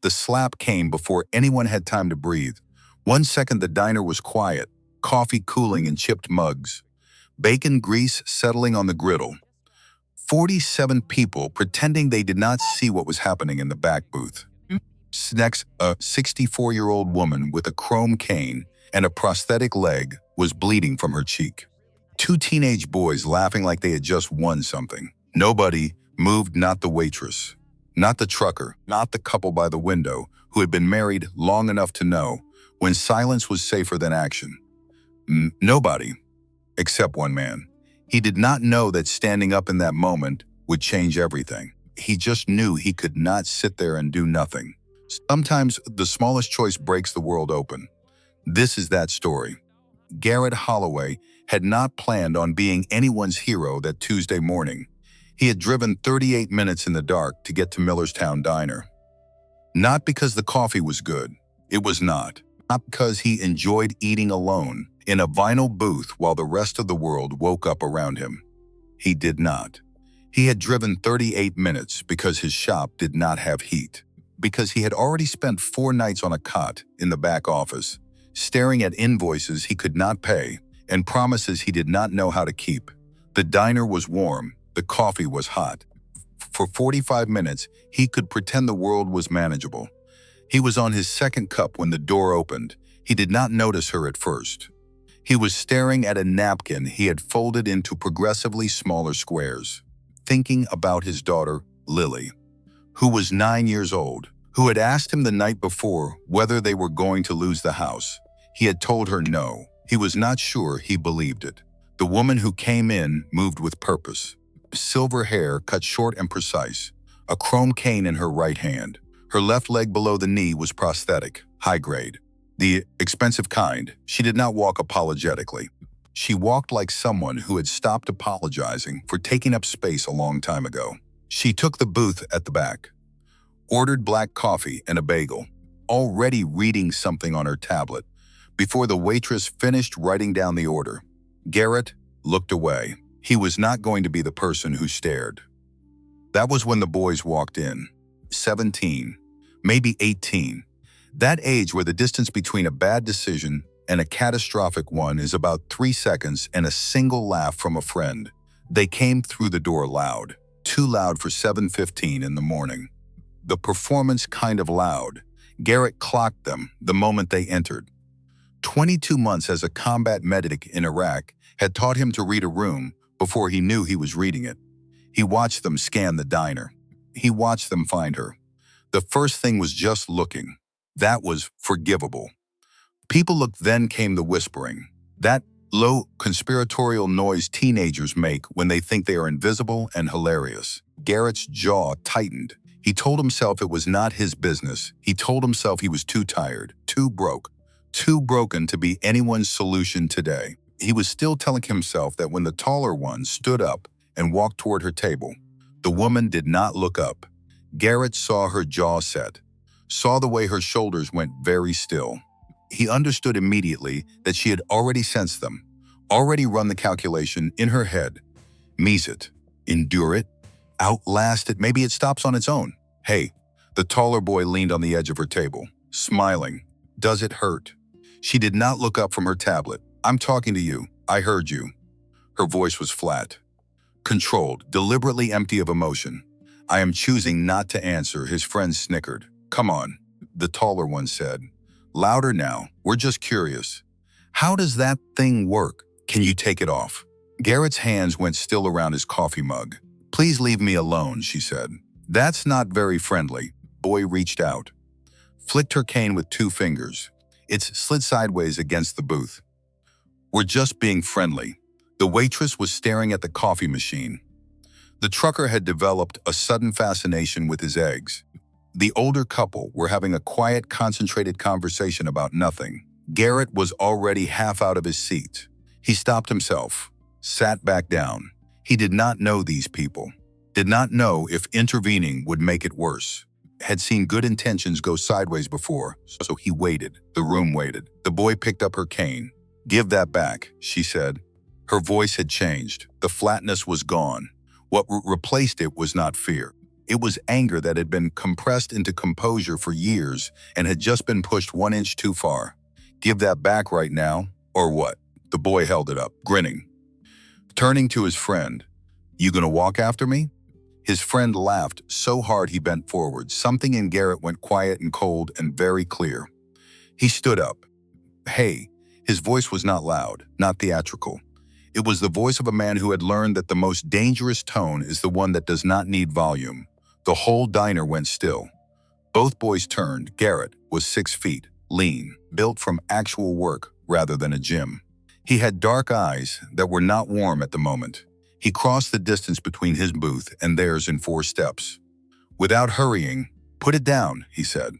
The slap came before anyone had time to breathe. 1 second the diner was quiet, coffee cooling in chipped mugs, bacon grease settling on the griddle. 47 people pretending they did not see what was happening in the back booth. Next, a 64-year-old woman with a chrome cane and a prosthetic leg was bleeding from her cheek. 2 teenage boys laughing like they had just won something. Nobody moved, not the waitress, not the trucker, not the couple by the window who had been married long enough to know when silence was safer than action. Nobody, except one man. He did not know that standing up in that moment would change everything. He just knew he could not sit there and do nothing. Sometimes the smallest choice breaks the world open. This is that story. Garrett Holloway had not planned on being anyone's hero that Tuesday morning. He had driven 38 minutes in the dark to get to Millerstown Diner. Not because the coffee was good. It was not. Not because he enjoyed eating alone in a vinyl booth while the rest of the world woke up around him. He did not. He had driven 38 minutes because his shop did not have heat. Because he had already spent 4 nights on a cot in the back office, staring at invoices he could not pay and promises he did not know how to keep. The diner was warm, the coffee was hot. For 45 minutes, he could pretend the world was manageable. He was on his second cup when the door opened. He did not notice her at first. He was staring at a napkin he had folded into progressively smaller squares, thinking about his daughter, Lily, who was 9 years old, who had asked him the night before whether they were going to lose the house. He had told her no. He was not sure he believed it. The woman who came in moved with purpose. Silver hair cut short and precise, a chrome cane in her right hand. Her left leg below the knee was prosthetic, high grade. The expensive kind. She did not walk apologetically. She walked like someone who had stopped apologizing for taking up space a long time ago. She took the booth at the back, ordered black coffee and a bagel, already reading something on her tablet, before the waitress finished writing down the order. Garrett looked away. He was not going to be the person who stared. That was when the boys walked in. 17, maybe 18. That age where the distance between a bad decision and a catastrophic one is about 3 seconds and a single laugh from a friend. They came through the door loud, too loud for 7:15 in the morning. The performance kind of loud. Garrett clocked them the moment they entered. 22 months as a combat medic in Iraq had taught him to read a room before he knew he was reading it. He watched them scan the diner. He watched them find her. The first thing was just looking. That was forgivable. People looked, then came the whispering. That low conspiratorial noise teenagers make when they think they are invisible and hilarious. Garrett's jaw tightened. He told himself it was not his business. He told himself he was too tired, too broke, too broken to be anyone's solution today. He was still telling himself that when the taller one stood up and walked toward her table, the woman did not look up. Garrett saw her jaw set, saw the way her shoulders went very still. He understood immediately that she had already sensed them, already run the calculation in her head. Meet it, endure it, outlast it, maybe it stops on its own. Hey, the taller boy leaned on the edge of her table, smiling. Does it hurt? She did not look up from her tablet. I'm talking to you. I heard you. Her voice was flat, controlled, deliberately empty of emotion. I am choosing not to answer, his friend snickered. Come on, the taller one said. Louder now, we're just curious. How does that thing work? Can you take it off? Garrett's hands went still around his coffee mug. Please leave me alone, she said. That's not very friendly. Boy reached out, flicked her cane with 2 fingers. It slid sideways against the booth. We're just being friendly. The waitress was staring at the coffee machine. The trucker had developed a sudden fascination with his eggs. The older couple were having a quiet, concentrated conversation about nothing. Garrett was already half out of his seat. He stopped himself, sat back down. He did not know these people, did not know if intervening would make it worse. Had seen good intentions go sideways before, so he waited. The room waited. The boy picked up her cane. Give that back, she said. Her voice had changed. The flatness was gone. What replaced it was not fear. It was anger that had been compressed into composure for years and had just been pushed 1 inch too far. Give that back right now, or what? The boy held it up, grinning. Turning to his friend, "You gonna walk after me?" His friend laughed so hard he bent forward. Something in Garrett went quiet and cold and very clear. He stood up. "Hey." His voice was not loud, not theatrical. It was the voice of a man who had learned that the most dangerous tone is the one that does not need volume. The whole diner went still. Both boys turned. Garrett was 6 feet, lean, built from actual work rather than a gym. He had dark eyes that were not warm at the moment. He crossed the distance between his booth and theirs in 4 steps. Without hurrying, "Put it down," he said.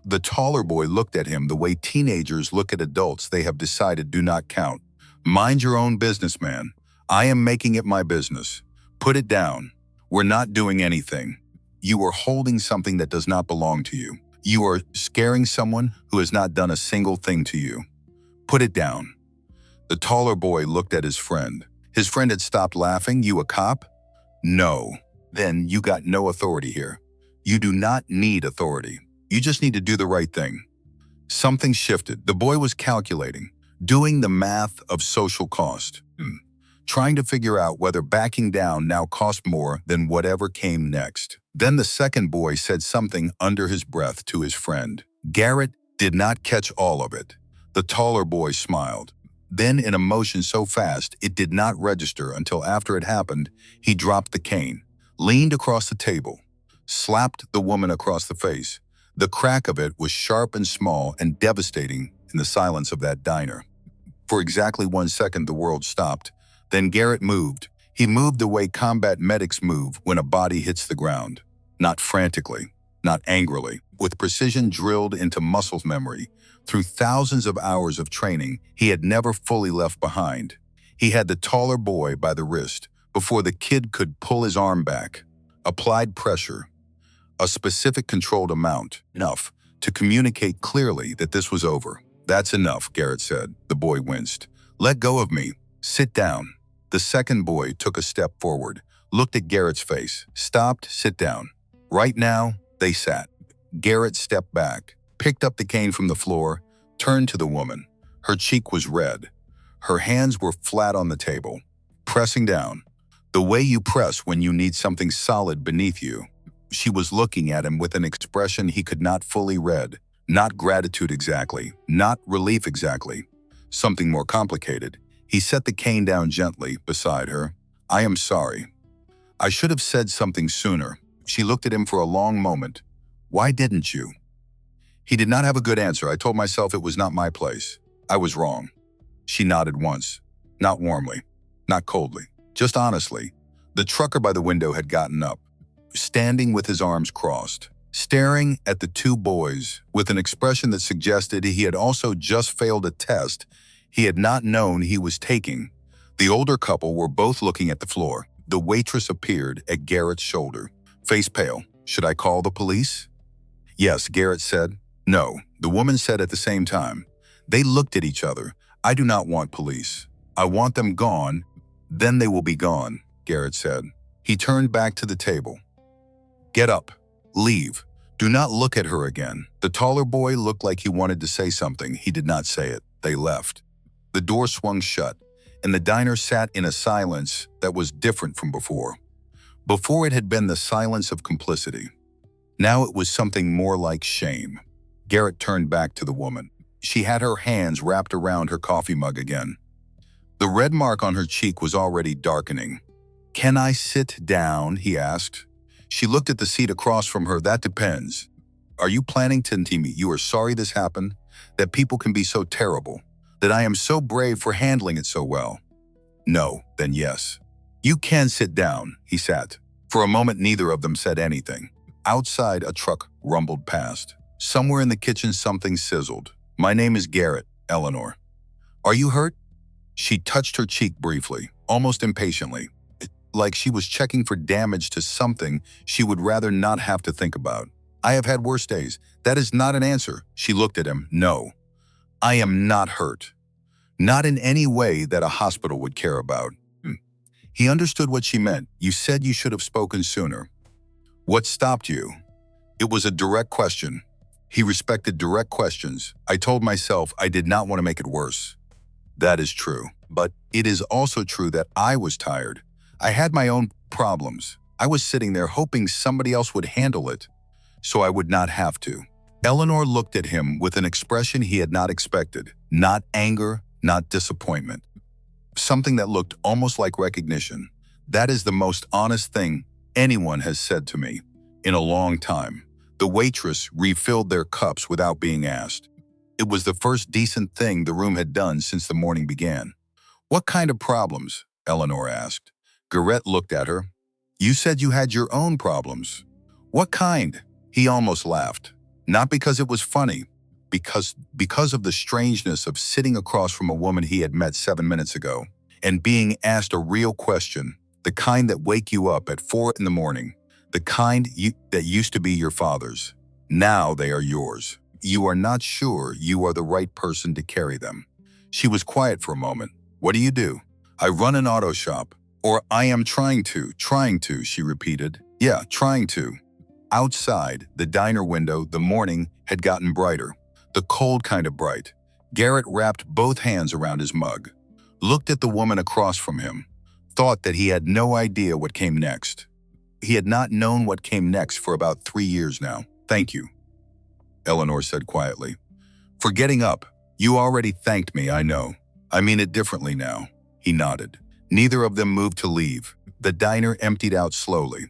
The taller boy looked at him the way teenagers look at adults they have decided do not count. "Mind your own business, man. I am making it my business. Put it down. We're not doing anything. You are holding something that does not belong to you. You are scaring someone who has not done a single thing to you. Put it down." The taller boy looked at his friend. His friend had stopped laughing. "You a cop?" "No." "Then you got no authority here. You do not need authority. You just need to do the right thing." Something shifted. The boy was calculating, doing the math of social cost, trying to figure out whether backing down now cost more than whatever came next. Then the second boy said something under his breath to his friend. Garrett did not catch all of it. The taller boy smiled. Then, in a motion so fast it did not register until after it happened, he dropped the cane, leaned across the table, slapped the woman across the face. The crack of it was sharp and small and devastating in the silence of that diner. For exactly 1 second the world stopped. Then Garrett moved. He moved the way combat medics move when a body hits the ground. Not frantically, not angrily, with precision drilled into muscle memory. Through thousands of hours of training, he had never fully left behind. He had the taller boy by the wrist before the kid could pull his arm back. Applied pressure. A specific controlled amount, enough to communicate clearly that this was over. "That's enough," Garrett said. The boy winced. "Let go of me. Sit down." The second boy took a step forward, looked at Garrett's face, stopped, "Sit down." Right now, they sat. Garrett stepped back, picked up the cane from the floor, turned to the woman. Her cheek was red. Her hands were flat on the table, pressing down. The way you press when you need something solid beneath you. She was looking at him with an expression he could not fully read. Not gratitude exactly, not relief exactly. Something more complicated. He set the cane down gently beside her. "I am sorry. I should have said something sooner." She looked at him for a long moment. "Why didn't you?" He did not have a good answer. "I told myself it was not my place. I was wrong." She nodded once. Not warmly, not coldly, just honestly. The trucker by the window had gotten up, standing with his arms crossed, staring at the two boys with an expression that suggested he had also just failed a test he had not known he was taking. The older couple were both looking at the floor. The waitress appeared at Garrett's shoulder, face pale. "Should I call the police?" "Yes," Garrett said. "No," the woman said at the same time. They looked at each other. "I do not want police. I want them gone. Then they will be gone," Garrett said. He turned back to the table. "Get up. Leave. Do not look at her again." The taller boy looked like he wanted to say something. He did not say it. They left. The door swung shut, and the diner sat in a silence that was different from before. Before it had been the silence of complicity. Now it was something more like shame. Garrett turned back to the woman. She had her hands wrapped around her coffee mug again. The red mark on her cheek was already darkening. "Can I sit down?" he asked. She looked at the seat across from her. "That depends. Are you planning to tell me you are sorry this happened? That people can be so terrible? That I am so brave for handling it so well?" "No, then yes." "You can sit down," he sat. For a moment neither of them said anything. Outside, a truck rumbled past. Somewhere in the kitchen something sizzled. "My name is Garrett, Eleanor." "Are you hurt?" She touched her cheek briefly, almost impatiently, like she was checking for damage to something she would rather not have to think about. "I have had worse days." "That is not an answer." She looked at him. "No. I am not hurt. Not in any way that a hospital would care about." He understood what she meant. "You said you should have spoken sooner." What stopped you? It was a direct question. He respected direct questions. I told myself I did not want to make it worse. That is true. But it is also true that I was tired. I had my own problems. I was sitting there hoping somebody else would handle it, so I would not have to. Eleanor looked at him with an expression he had not expected. Not anger, not disappointment. Something that looked almost like recognition. That is the most honest thing anyone has said to me in a long time. The waitress refilled their cups without being asked. It was the first decent thing the room had done since the morning began. What kind of problems? Eleanor asked. Garrett looked at her. You said you had your own problems. What kind? He almost laughed. Not because it was funny, because of the strangeness of sitting across from a woman he had met 7 minutes ago and being asked a real question, the kind that wake you up at 4 in the morning, the kind that used to be your father's. Now they are yours. You are not sure you are the right person to carry them. She was quiet for a moment. What do? I run an auto shop. Or I am trying to, she repeated. Yeah, trying to. Outside, the diner window, the morning had gotten brighter. The cold kind of bright. Garrett wrapped both hands around his mug, looked at the woman across from him, thought that he had no idea what came next. He had not known what came next for about 3 years now. Thank you, Eleanor said quietly. For getting up. You already thanked me, I know. I mean it differently now. He nodded. Neither of them moved to leave. The diner emptied out slowly.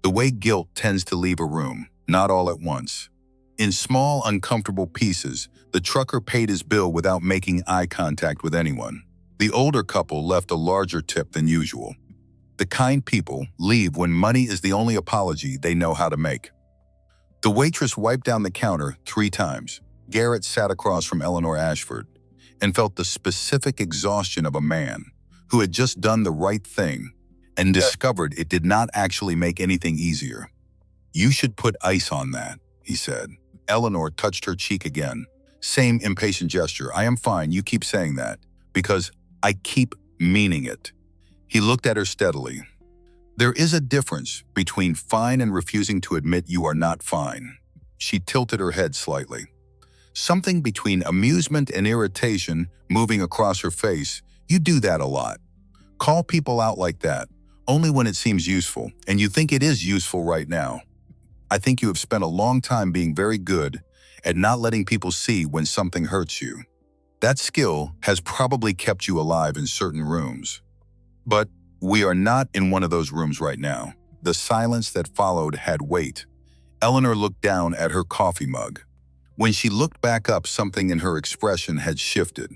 The way guilt tends to leave a room, not all at once. In small, uncomfortable pieces, the trucker paid his bill without making eye contact with anyone. The older couple left a larger tip than usual. The kind people leave when money is the only apology they know how to make. The waitress wiped down the counter 3 times. Garrett sat across from Eleanor Ashford and felt the specific exhaustion of a man who had just done the right thing and discovered it did not actually make anything easier. You should put ice on that, he said. Eleanor touched her cheek again. Same impatient gesture. I am fine, you keep saying that, because I keep meaning it. He looked at her steadily. There is a difference between fine and refusing to admit you are not fine. She tilted her head slightly. Something between amusement and irritation moving across her face. You do that a lot. Call people out like that, only when it seems useful, and you think it is useful right now. I think you have spent a long time being very good at not letting people see when something hurts you. That skill has probably kept you alive in certain rooms. But we are not in one of those rooms right now. The silence that followed had weight. Eleanor looked down at her coffee mug. When she looked back up, something in her expression had shifted.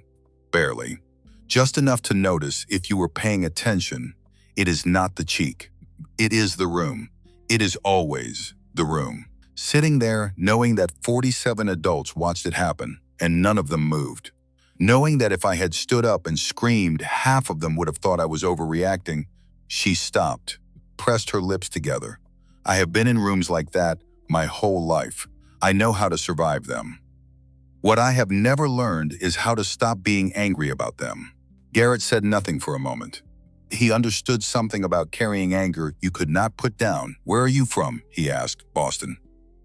Barely. Just enough to notice if you were paying attention, it is not the cheek. It is the room. It is always the room. Sitting there, knowing that 47 adults watched it happen, and none of them moved. Knowing that if I had stood up and screamed, half of them would have thought I was overreacting, she stopped, pressed her lips together. I have been in rooms like that my whole life. I know how to survive them. What I have never learned is how to stop being angry about them. Garrett said nothing for a moment. He understood something about carrying anger you could not put down. Where are you from? He asked. Boston.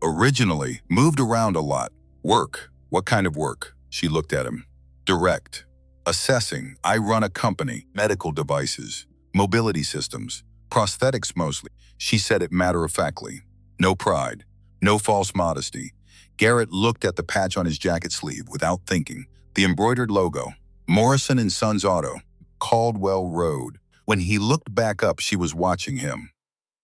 Originally, moved around a lot. Work. What kind of work? She looked at him. Direct. Assessing. I run a company. Medical devices. Mobility systems. Prosthetics mostly. She said it matter-of-factly. No pride. No false modesty. Garrett looked at the patch on his jacket sleeve without thinking. The embroidered logo. Morrison & Sons Auto. Caldwell Road. When he looked back up, she was watching him.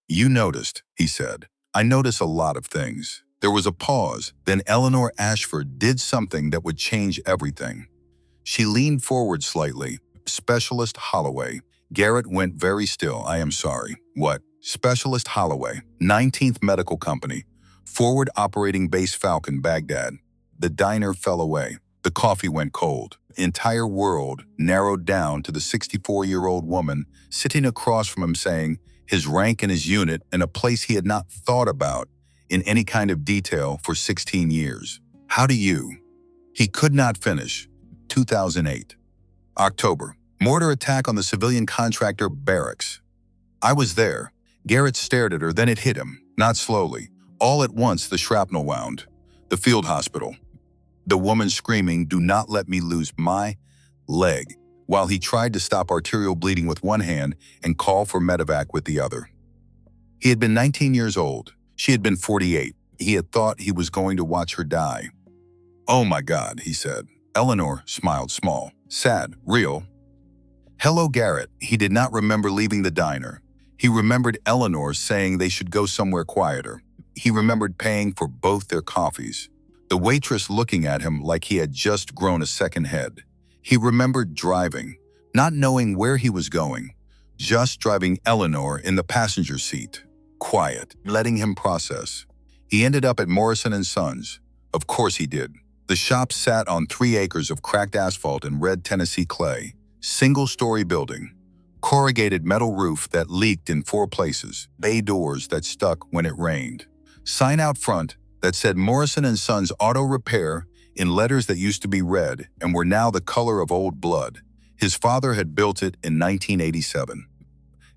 You noticed, he said. I notice a lot of things. There was a pause. Then Eleanor Ashford did something that would change everything. She leaned forward slightly. Specialist Holloway. Garrett went very still. I am sorry. What? Specialist Holloway. 19th Medical Company. Forward Operating Base Falcon, Baghdad. The diner fell away. The coffee went cold. The entire world narrowed down to the 64-year-old woman sitting across from him saying his rank in his unit in a place he had not thought about in any kind of detail for 16 years. How do you? He could not finish. 2008. October. Mortar attack on the civilian contractor barracks. I was there. Garrett stared at her, then it hit him. Not slowly. All at once, the shrapnel wound. The field hospital. The woman screaming, "Do not let me lose my leg," while he tried to stop arterial bleeding with one hand and call for medevac with the other. He had been 19 years old. She had been 48. He had thought he was going to watch her die. "Oh my God," he said. Eleanor smiled small, sad, real. "Hello, Garrett." He did not remember leaving the diner. He remembered Eleanor saying they should go somewhere quieter. He remembered paying for both their coffees. The waitress looking at him like he had just grown a second head. He remembered driving, not knowing where he was going, just driving Eleanor in the passenger seat, quiet, letting him process. He ended up at Morrison & Sons. Of course he did. The shop sat on 3 acres of cracked asphalt and red Tennessee clay. Single-story building. Corrugated metal roof that leaked in 4 places. Bay doors that stuck when it rained. Sign out front that said Morrison & Sons Auto Repair in letters that used to be red and were now the color of old blood. His father had built it in 1987.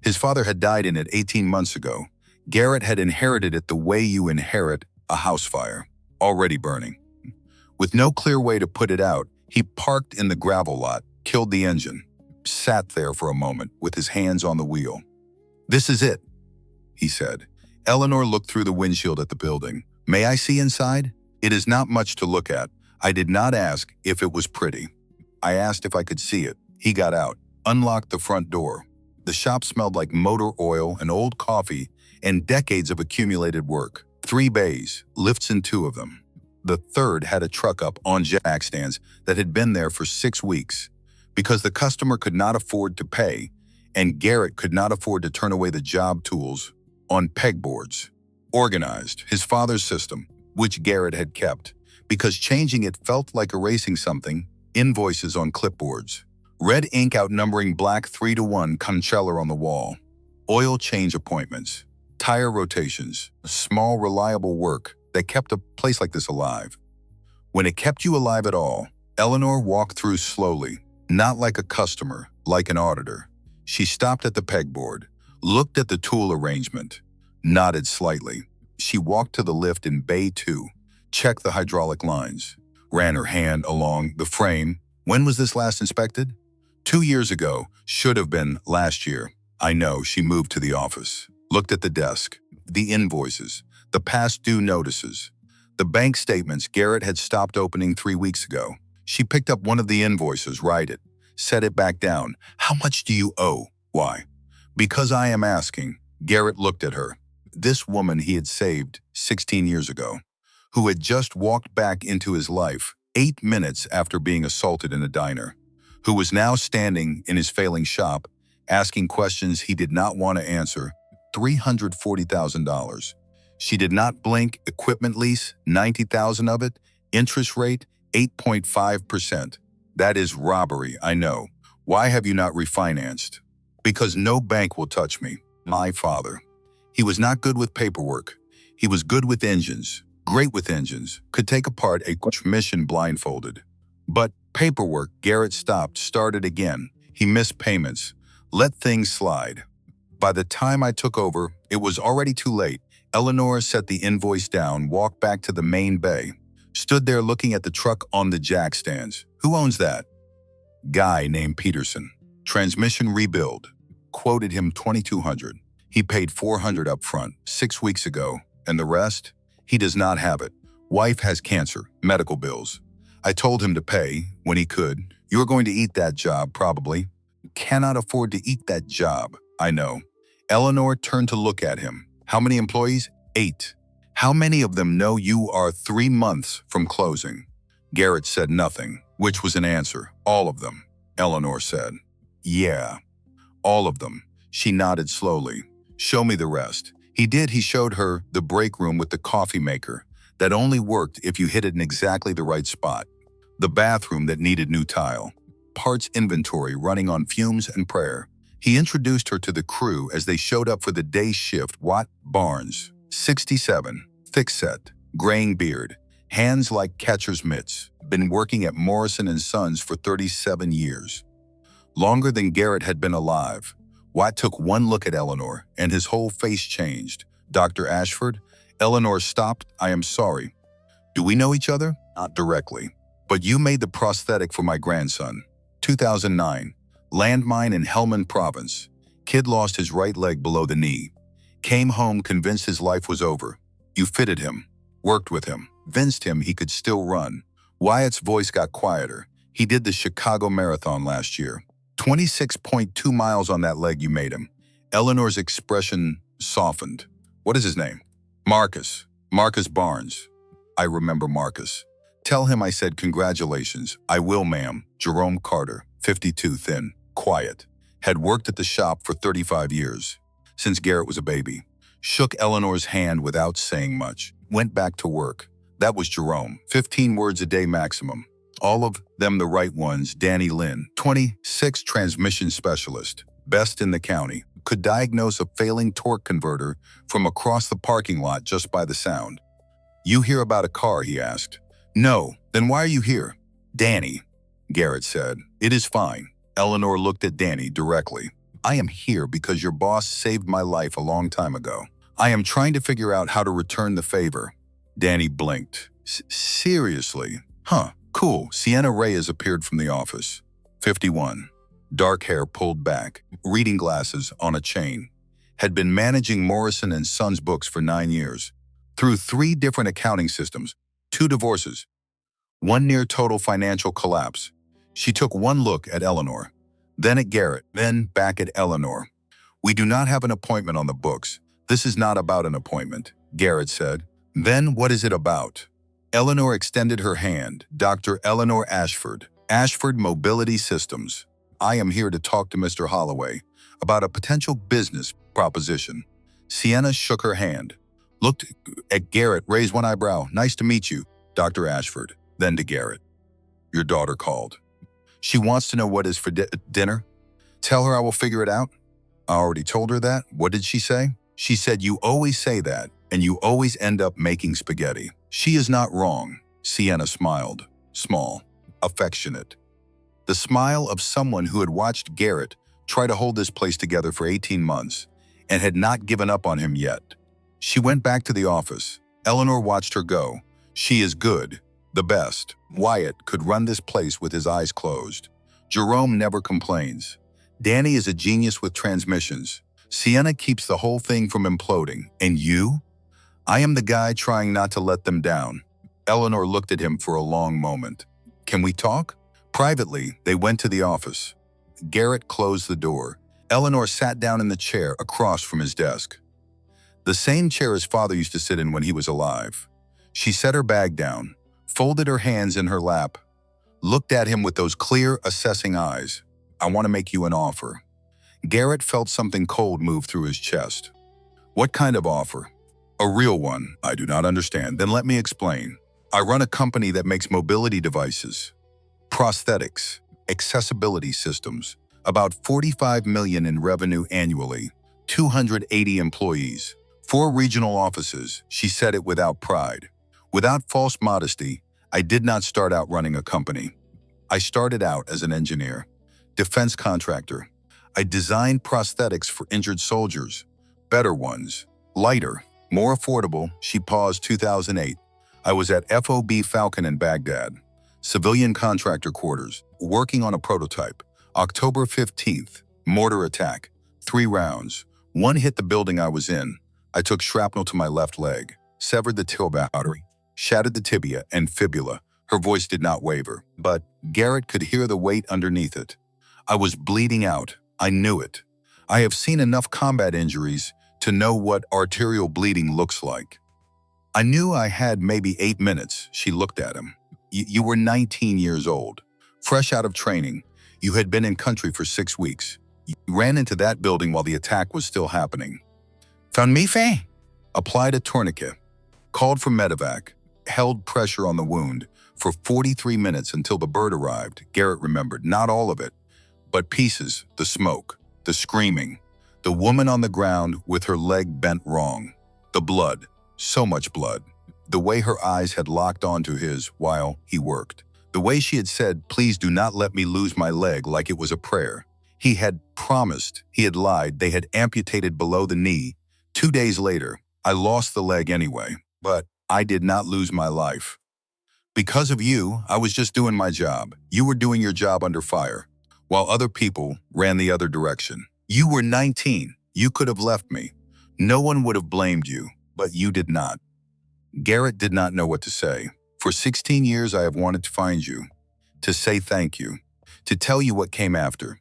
His father had died in it 18 months ago. Garrett had inherited it the way you inherit a house fire, already burning. With no clear way to put it out, he parked in the gravel lot, killed the engine, sat there for a moment with his hands on the wheel. "This is it," he said. Eleanor looked through the windshield at the building. "May I see inside?" "It is not much to look at. I did not ask if it was pretty. I asked if I could see it." He got out, unlocked the front door. The shop smelled like motor oil and old coffee and decades of accumulated work. 3 bays, lifts in 2 of them. The third had a truck up on jack stands that had been there for 6 weeks. Because the customer could not afford to pay, and Garrett could not afford to turn away the job tools on pegboards. Organized, his father's system, which Garrett had kept, because changing it felt like erasing something, invoices on clipboards. Red ink outnumbering black 3-to-1 concealer on the wall. Oil change appointments. Tire rotations. Small, reliable work that kept a place like this alive. When it kept you alive at all, Eleanor walked through slowly, not like a customer, like an auditor. She stopped at the pegboard, looked at the tool arrangement, nodded slightly. She walked to the lift in Bay 2, checked the hydraulic lines, ran her hand along the frame. "When was this last inspected?" 2 years ago, should have been last year. "I know." She moved to the office, looked at the desk, the invoices, the past due notices, the bank statements Garrett had stopped opening 3 weeks ago. She picked up one of the invoices, write it, set it back down. "How much do you owe?" "Why?" "Because I am asking." Garrett looked at her. This woman he had saved 16 years ago, who had just walked back into his life 8 minutes after being assaulted in a diner, who was now standing in his failing shop, asking questions he did not want to answer. $340,000. She did not blink. Equipment lease, $90,000 of it. Interest rate, 8.5%. "That is robbery, I know. Why have you not refinanced?" "Because no bank will touch me." My father. He was not good with paperwork. He was good with engines, great with engines, could take apart a transmission blindfolded. But paperwork, Garrett stopped, started again. He missed payments, let things slide. By the time I took over, it was already too late. Eleanor set the invoice down, walked back to the main bay, stood there looking at the truck on the jack stands. "Who owns that?" "Guy named Peterson. Transmission rebuild." Quoted him $2,200. He paid $400 up front 6 weeks ago, and the rest? He does not have it. Wife has cancer, medical bills. I told him to pay when he could. "You're going to eat that job, probably." "Cannot afford to eat that job." "I know." Eleanor turned to look at him. "How many employees?" 8. "How many of them know you are 3 months from closing?" Garrett said nothing, which was an answer. "All of them," Eleanor said. "Yeah, all of them." She nodded slowly. "Show me the rest." He did. He showed her the break room with the coffee maker that only worked if you hit it in exactly the right spot. The bathroom that needed new tile. Parts inventory running on fumes and prayer. He introduced her to the crew as they showed up for the day shift. Watt Barnes, 67, thick-set, graying beard, hands like catcher's mitts, been working at Morrison & Sons for 37 years. Longer than Garrett had been alive. Watt took one look at Eleanor, and his whole face changed. Dr. Ashford? Eleanor stopped. I am sorry. Do we know each other? Not directly. But you made the prosthetic for my grandson. 2009. Landmine in Helmand Province. Kid lost his right leg below the knee. Came home convinced his life was over. You fitted him. Worked with him. Convinced him he could still run. Wyatt's voice got quieter. He did the Chicago Marathon last year. 26.2 miles on that leg you made him. Eleanor's expression softened. What is his name? Marcus. Marcus Barnes. I remember Marcus. Tell him I said congratulations. I will, ma'am. Jerome Carter, 52, thin, quiet. Had worked at the shop for 35 years. Since Garrett was a baby. Shook Eleanor's hand without saying much. Went back to work. That was Jerome. 15 words a day maximum. All of them the right ones. Danny Lynn, 26, transmission specialist. Best in the county. Could diagnose a failing torque converter from across the parking lot just by the sound. You hear about a car, he asked. No. Then why are you here? Danny, Garrett said. It is fine. Eleanor looked at Danny directly. I am here because your boss saved my life a long time ago. I am trying to figure out how to return the favor. Danny blinked. Seriously? Huh. Cool. Sienna Reyes appeared from the office. 51. Dark hair pulled back, reading glasses on a chain. Had been managing Morrison & Sons books for 9 years. Through 3 different accounting systems, 2 divorces, 1 near total financial collapse. She took one look at Eleanor, then at Garrett, then back at Eleanor. We do not have an appointment on the books. This is not about an appointment, Garrett said. Then what is it about? Eleanor extended her hand. Dr. Eleanor Ashford. Ashford Mobility Systems. I am here to talk to Mr. Holloway about a potential business proposition. Sienna shook her hand. Looked at Garrett, raised one eyebrow. Nice to meet you, Dr. Ashford. Then to Garrett. Your daughter called. She wants to know what is for dinner. Tell her I will figure it out. I already told her that. What did she say? She said you always say that, and you always end up making spaghetti. She is not wrong. Sienna smiled. Small. Affectionate. The smile of someone who had watched Garrett try to hold this place together for 18 months and had not given up on him yet. She went back to the office. Eleanor watched her go. She is good. The best. Wyatt could run this place with his eyes closed. Jerome never complains. Danny is a genius with transmissions. Sienna keeps the whole thing from imploding. And you? I am the guy trying not to let them down. Eleanor looked at him for a long moment. Can we talk? Privately, they went to the office. Garrett closed the door. Eleanor sat down in the chair across from his desk. The same chair his father used to sit in when he was alive. She set her bag down, folded her hands in her lap, looked at him with those clear, assessing eyes. I want to make you an offer. Garrett felt something cold move through his chest. What kind of offer? A real one. I do not understand. Then let me explain. I run a company that makes mobility devices, prosthetics, accessibility systems, about $45 million in revenue annually, 280 employees, 4 regional offices. She said it without pride. Without false modesty, I did not start out running a company. I started out as an engineer, defense contractor. I designed prosthetics for injured soldiers, better ones, lighter, more affordable. She paused. 2008. I was at FOB Falcon in Baghdad, civilian contractor quarters, working on a prototype. October 15th, mortar attack, 3 rounds. 1 hit the building I was in. I took shrapnel to my left leg, severed the tailbone artery, shattered the tibia and fibula. Her voice did not waver, but Garrett could hear the weight underneath it. I was bleeding out. I knew it. I have seen enough combat injuries to know what arterial bleeding looks like. I knew I had maybe 8 minutes. She looked at him. You were 19 years old, fresh out of training. You had been in country for 6 weeks. You ran into that building while the attack was still happening. Found me, Faye? Applied a tourniquet, called for medevac, held pressure on the wound for 43 minutes until the bird arrived. Garrett remembered, not all of it, but pieces, the smoke, the screaming, the woman on the ground with her leg bent wrong, the blood, so much blood, the way her eyes had locked onto his while he worked, the way she had said, please do not let me lose my leg, like it was a prayer. He had promised, he had lied, they had amputated below the knee. 2 days later, I lost the leg anyway, but I did not lose my life. Because of you, I was just doing my job. You were doing your job under fire, while other people ran the other direction. You were 19. You could have left me. No one would have blamed you, but you did not. Garrett did not know what to say. For 16 years, I have wanted to find you, to say thank you, to tell you what came after.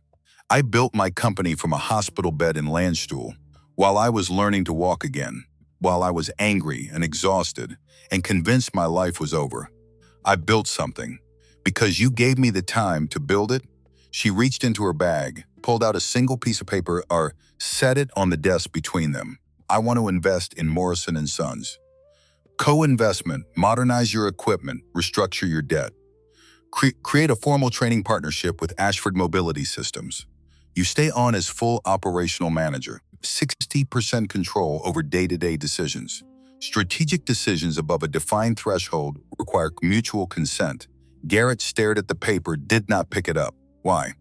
I built my company from a hospital bed in Landstuhl, while I was learning to walk again, while I was angry and exhausted and convinced my life was over. I built something. Because you gave me the time to build it, she reached into her bag, pulled out a single piece of paper, or set it on the desk between them. I want to invest in Morrison and Sons. Co-investment, modernize your equipment, restructure your debt. Create a formal training partnership with Ashford Mobility Systems. You stay on as full operational manager, 60% control over day-to-day decisions. Strategic decisions above a defined threshold require mutual consent. Garrett stared at the paper, did not pick it up. Why?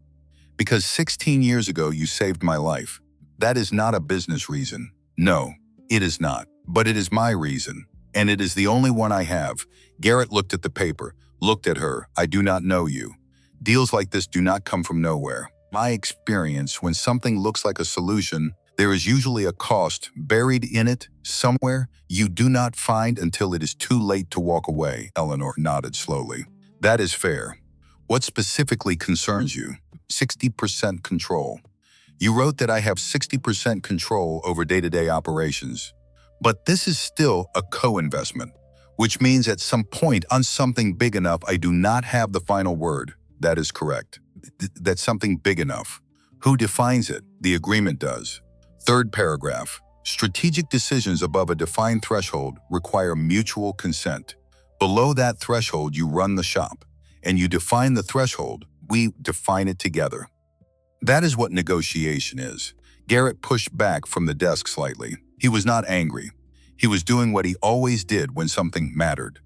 Because 16 years ago you saved my life. That is not a business reason. No, it is not. But it is my reason. And it is the only one I have. Garrett looked at the paper, looked at her. I do not know you. Deals like this do not come from nowhere. My experience, when something looks like a solution, there is usually a cost buried in it somewhere you do not find until it is too late to walk away. Eleanor nodded slowly. That is fair. What specifically concerns you? 60% control. You wrote that I have 60% control over day-to-day operations. But this is still a co-investment, which means at some point on something big enough, I do not have the final word. That is correct. That's something big enough. Who defines it? The agreement does. Third paragraph. Strategic decisions above a defined threshold require mutual consent. Below that threshold, you run the shop, and you define the threshold. We define it together. That is what negotiation is. Garrett pushed back from the desk slightly. He was not angry. He was doing what he always did when something mattered.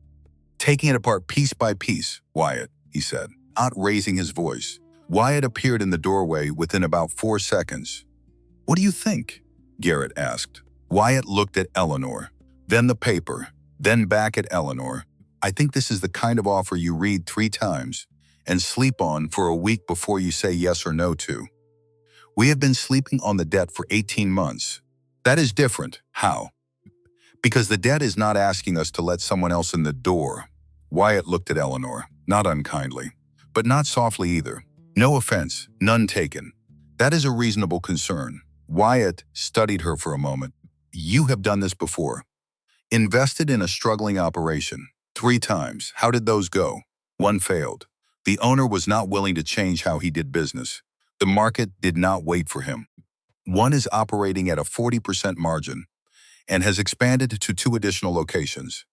Taking it apart piece by piece, Wyatt, he said, not raising his voice. Wyatt appeared in the doorway within about 4 seconds. What do you think? Garrett asked. Wyatt looked at Eleanor, then the paper, then back at Eleanor. I think this is the kind of offer you read 3 times and sleep on for a week before you say yes or no to. We have been sleeping on the debt for 18 months. That is different. How? Because the debt is not asking us to let someone else in the door. Wyatt looked at Eleanor, not unkindly, but not softly either. No offense, none taken. That is a reasonable concern. Wyatt studied her for a moment. You have done this before. Invested in a struggling operation. 3 times. How did those go? 1 failed. The owner was not willing to change how he did business. The market did not wait for him. 1 is operating at a 40% margin and has expanded to 2 additional locations.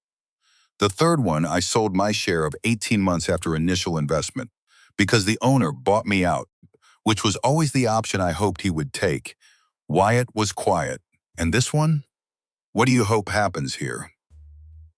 The third one, I sold my share of 18 months after initial investment because the owner bought me out, which was always the option I hoped he would take. Wyatt was quiet. And this one? What do you hope happens here?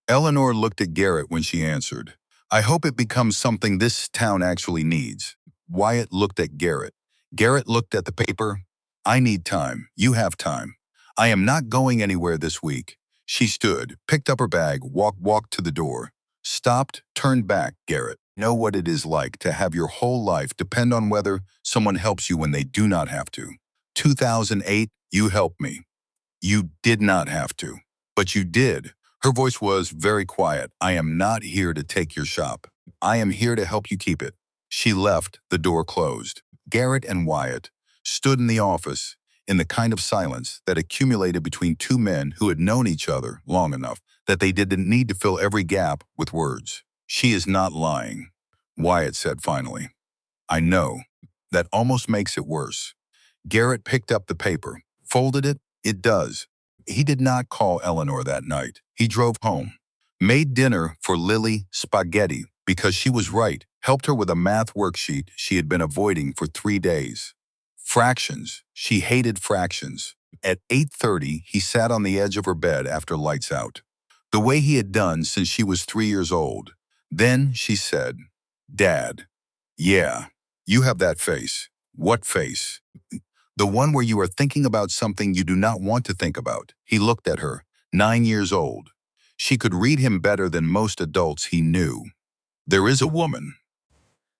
Eleanor looked at Garrett when she answered. I hope it becomes something this town actually needs. Wyatt looked at Garrett. Garrett looked at the paper. I need time. You have time. I am not going anywhere this week. She stood, picked up her bag, walked to the door. Stopped, turned back, Garrett. Know what it is like to have your whole life depend on whether someone helps you when they do not have to. 2008, you helped me. You did not have to, but you did. Her voice was very quiet. I am not here to take your shop. I am here to help you keep it. She left, the door closed. Garrett and Wyatt stood in the office in the kind of silence that accumulated between 2 men who had known each other long enough that they didn't need to fill every gap with words. She is not lying, Wyatt said finally. I know. That almost makes it worse. Garrett picked up the paper, folded it. It does. He did not call Eleanor that night. He drove home, made dinner for Lily spaghetti because she was right, helped her with a math worksheet she had been avoiding for 3 days. Fractions. She hated fractions. At 8:30, he sat on the edge of her bed after lights out, the way he had done since she was 3 years old. Then she said, Dad, yeah, you have that face. What face? The one where you are thinking about something you do not want to think about. He looked at her, 9 years old. She could read him better than most adults he knew. There is a woman.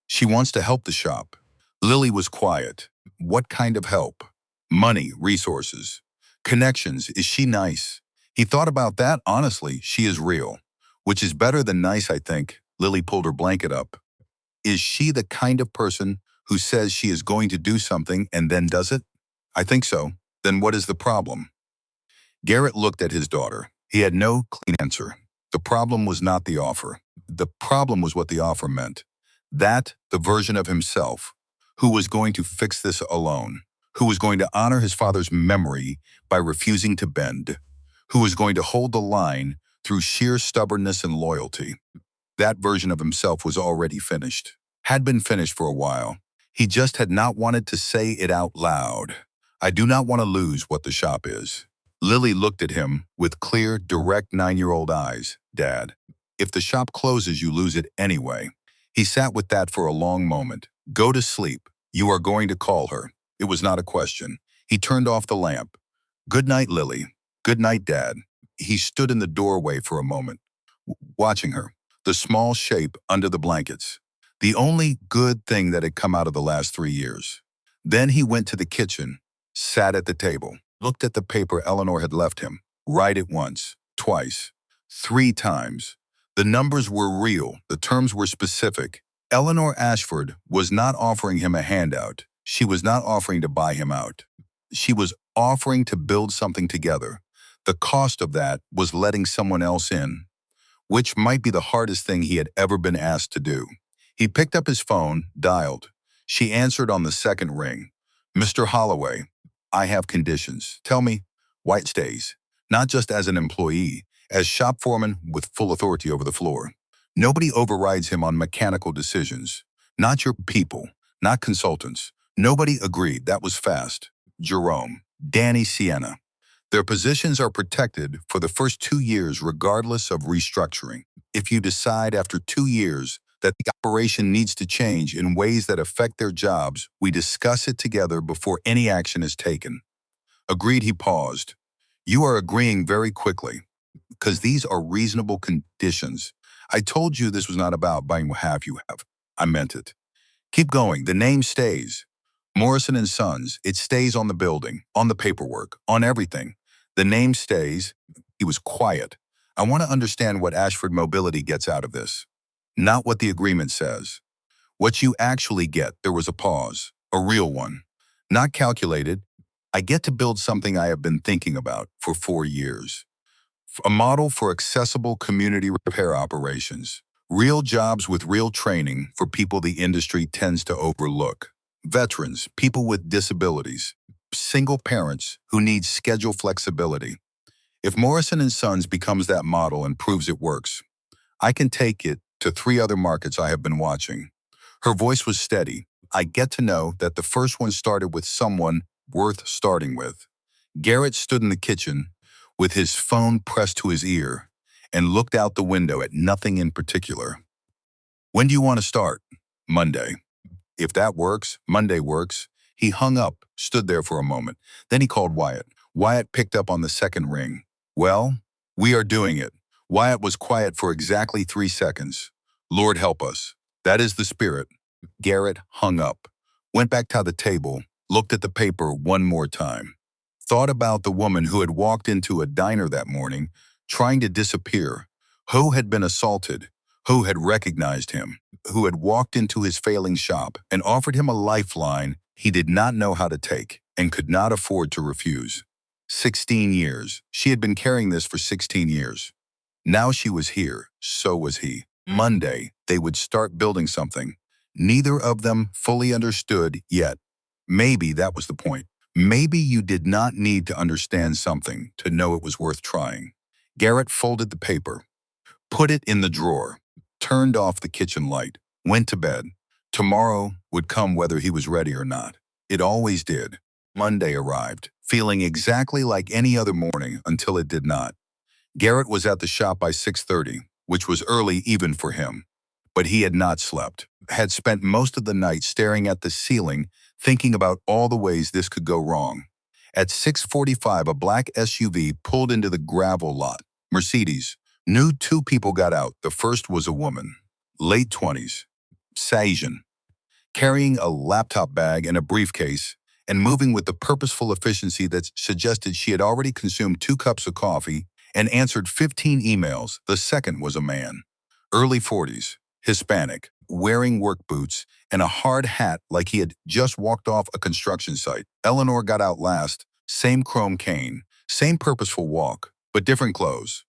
She wants to help the shop. Lily was quiet. What kind of help? Money, resources, connections. Is she nice? He thought about that. Honestly, she is real. Which is better than nice, I think. Lily pulled her blanket up. Is she the kind of person who says she is going to do something and then does it? I think so. Then what is the problem? Garrett looked at his daughter. He had no clean answer. The problem was not the offer. The problem was what the offer meant. That, the version of himself, who was going to fix this alone, who was going to honor his father's memory by refusing to bend, who was going to hold the line through sheer stubbornness and loyalty. That version of himself was already finished, had been finished for a while. He just had not wanted to say it out loud. I do not want to lose what the shop is. Lily looked at him with clear, direct 9-year-old eyes. Dad, if the shop closes, you lose it anyway. He sat with that for a long moment. Go to sleep. You are going to call her. It was not a question. He turned off the lamp. Good night, Lily. Good night, Dad. He stood in the doorway for a moment, watching her, the small shape under the blankets, the only good thing that had come out of the last 3 years. Then he went to the kitchen, sat at the table, looked at the paper Eleanor had left him. Write it once, twice, 3 times. The numbers were real. The terms were specific. Eleanor Ashford was not offering him a handout. She was not offering to buy him out. She was offering to build something together. The cost of that was letting someone else in, which might be the hardest thing he had ever been asked to do. He picked up his phone, dialed. She answered on the second ring. Mr. Holloway, I have conditions. Tell me. White stays, not just as an employee, as shop foreman with full authority over the floor. Nobody overrides him on mechanical decisions. Not your people, not consultants. Nobody agreed. That was fast. Jerome, Danny Sienna. Their positions are protected for the first 2 years regardless of restructuring. If you decide after 2 years that the operation needs to change in ways that affect their jobs, we discuss it together before any action is taken. Agreed. He paused. You are agreeing very quickly, because these are reasonable conditions. I told you this was not about buying what have you have. I meant it. Keep going. The name stays. Morrison and Sons. It stays on the building, on the paperwork, on everything. The name stays. He was quiet. I want to understand what Ashford Mobility gets out of this. Not what the agreement says. What you actually get. There was a pause. A real one. Not calculated. I get to build something I have been thinking about for 4 years. A model for accessible community repair operations. Real jobs with real training for people the industry tends to overlook. Veterans, people with disabilities, single parents who need schedule flexibility. If Morrison and Sons becomes that model and proves it works, I can take it to 3 other markets I have been watching. Her voice was steady. I get to know that the first one started with someone worth starting with. Garrett stood in the kitchen with his phone pressed to his ear and looked out the window at nothing in particular. When do you want to start? Monday. If that works, Monday works. He hung up, stood there for a moment. Then he called Wyatt. Wyatt picked up on the second ring. Well, we are doing it. Wyatt was quiet for exactly 3 seconds. Lord help us. That is the spirit. Garrett hung up, went back to the table, looked at the paper one more time. Thought about the woman who had walked into a diner that morning, trying to disappear, who had been assaulted, who had recognized him, who had walked into his failing shop and offered him a lifeline he did not know how to take and could not afford to refuse. 16 years. She had been carrying this for 16 years. Now she was here, so was he. Monday, they would start building something. Neither of them fully understood yet. Maybe that was the point. Maybe you did not need to understand something to know it was worth trying. Garrett folded the paper, put it in the drawer, turned off the kitchen light, went to bed. Tomorrow would come whether he was ready or not. It always did. Monday arrived, feeling exactly like any other morning until it did not. Garrett was at the shop by 6:30, which was early even for him. But he had not slept, had spent most of the night staring at the ceiling, thinking about all the ways this could go wrong. At 6:45, a black SUV pulled into the gravel lot. Mercedes. Knew two people got out. The first was a woman, late 20s, Asian, carrying a laptop bag and a briefcase, and moving with the purposeful efficiency that suggested she had already consumed 2 cups of coffee and answered 15 emails. The second was a man, early 40s, Hispanic, wearing work boots and a hard hat like he had just walked off a construction site. Eleanor got out last, same chrome cane, same purposeful walk, but different clothes.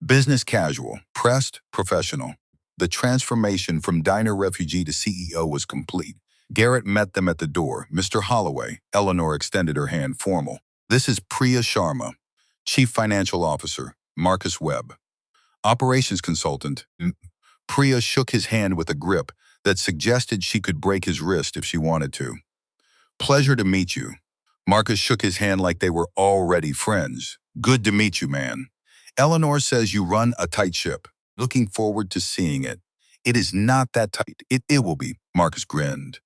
Business casual, pressed, professional. The transformation from diner refugee to CEO was complete. Garrett met them at the door. Mr. Holloway. Eleanor extended her hand, formal. This is Priya Sharma, Chief Financial Officer, Marcus Webb. Operations consultant. Priya shook his hand with a grip that suggested she could break his wrist if she wanted to. Pleasure to meet you. Marcus shook his hand like they were already friends. Good to meet you, man. Eleanor says you run a tight ship. Looking forward to seeing it. It is not that tight. It will be, Marcus grinned.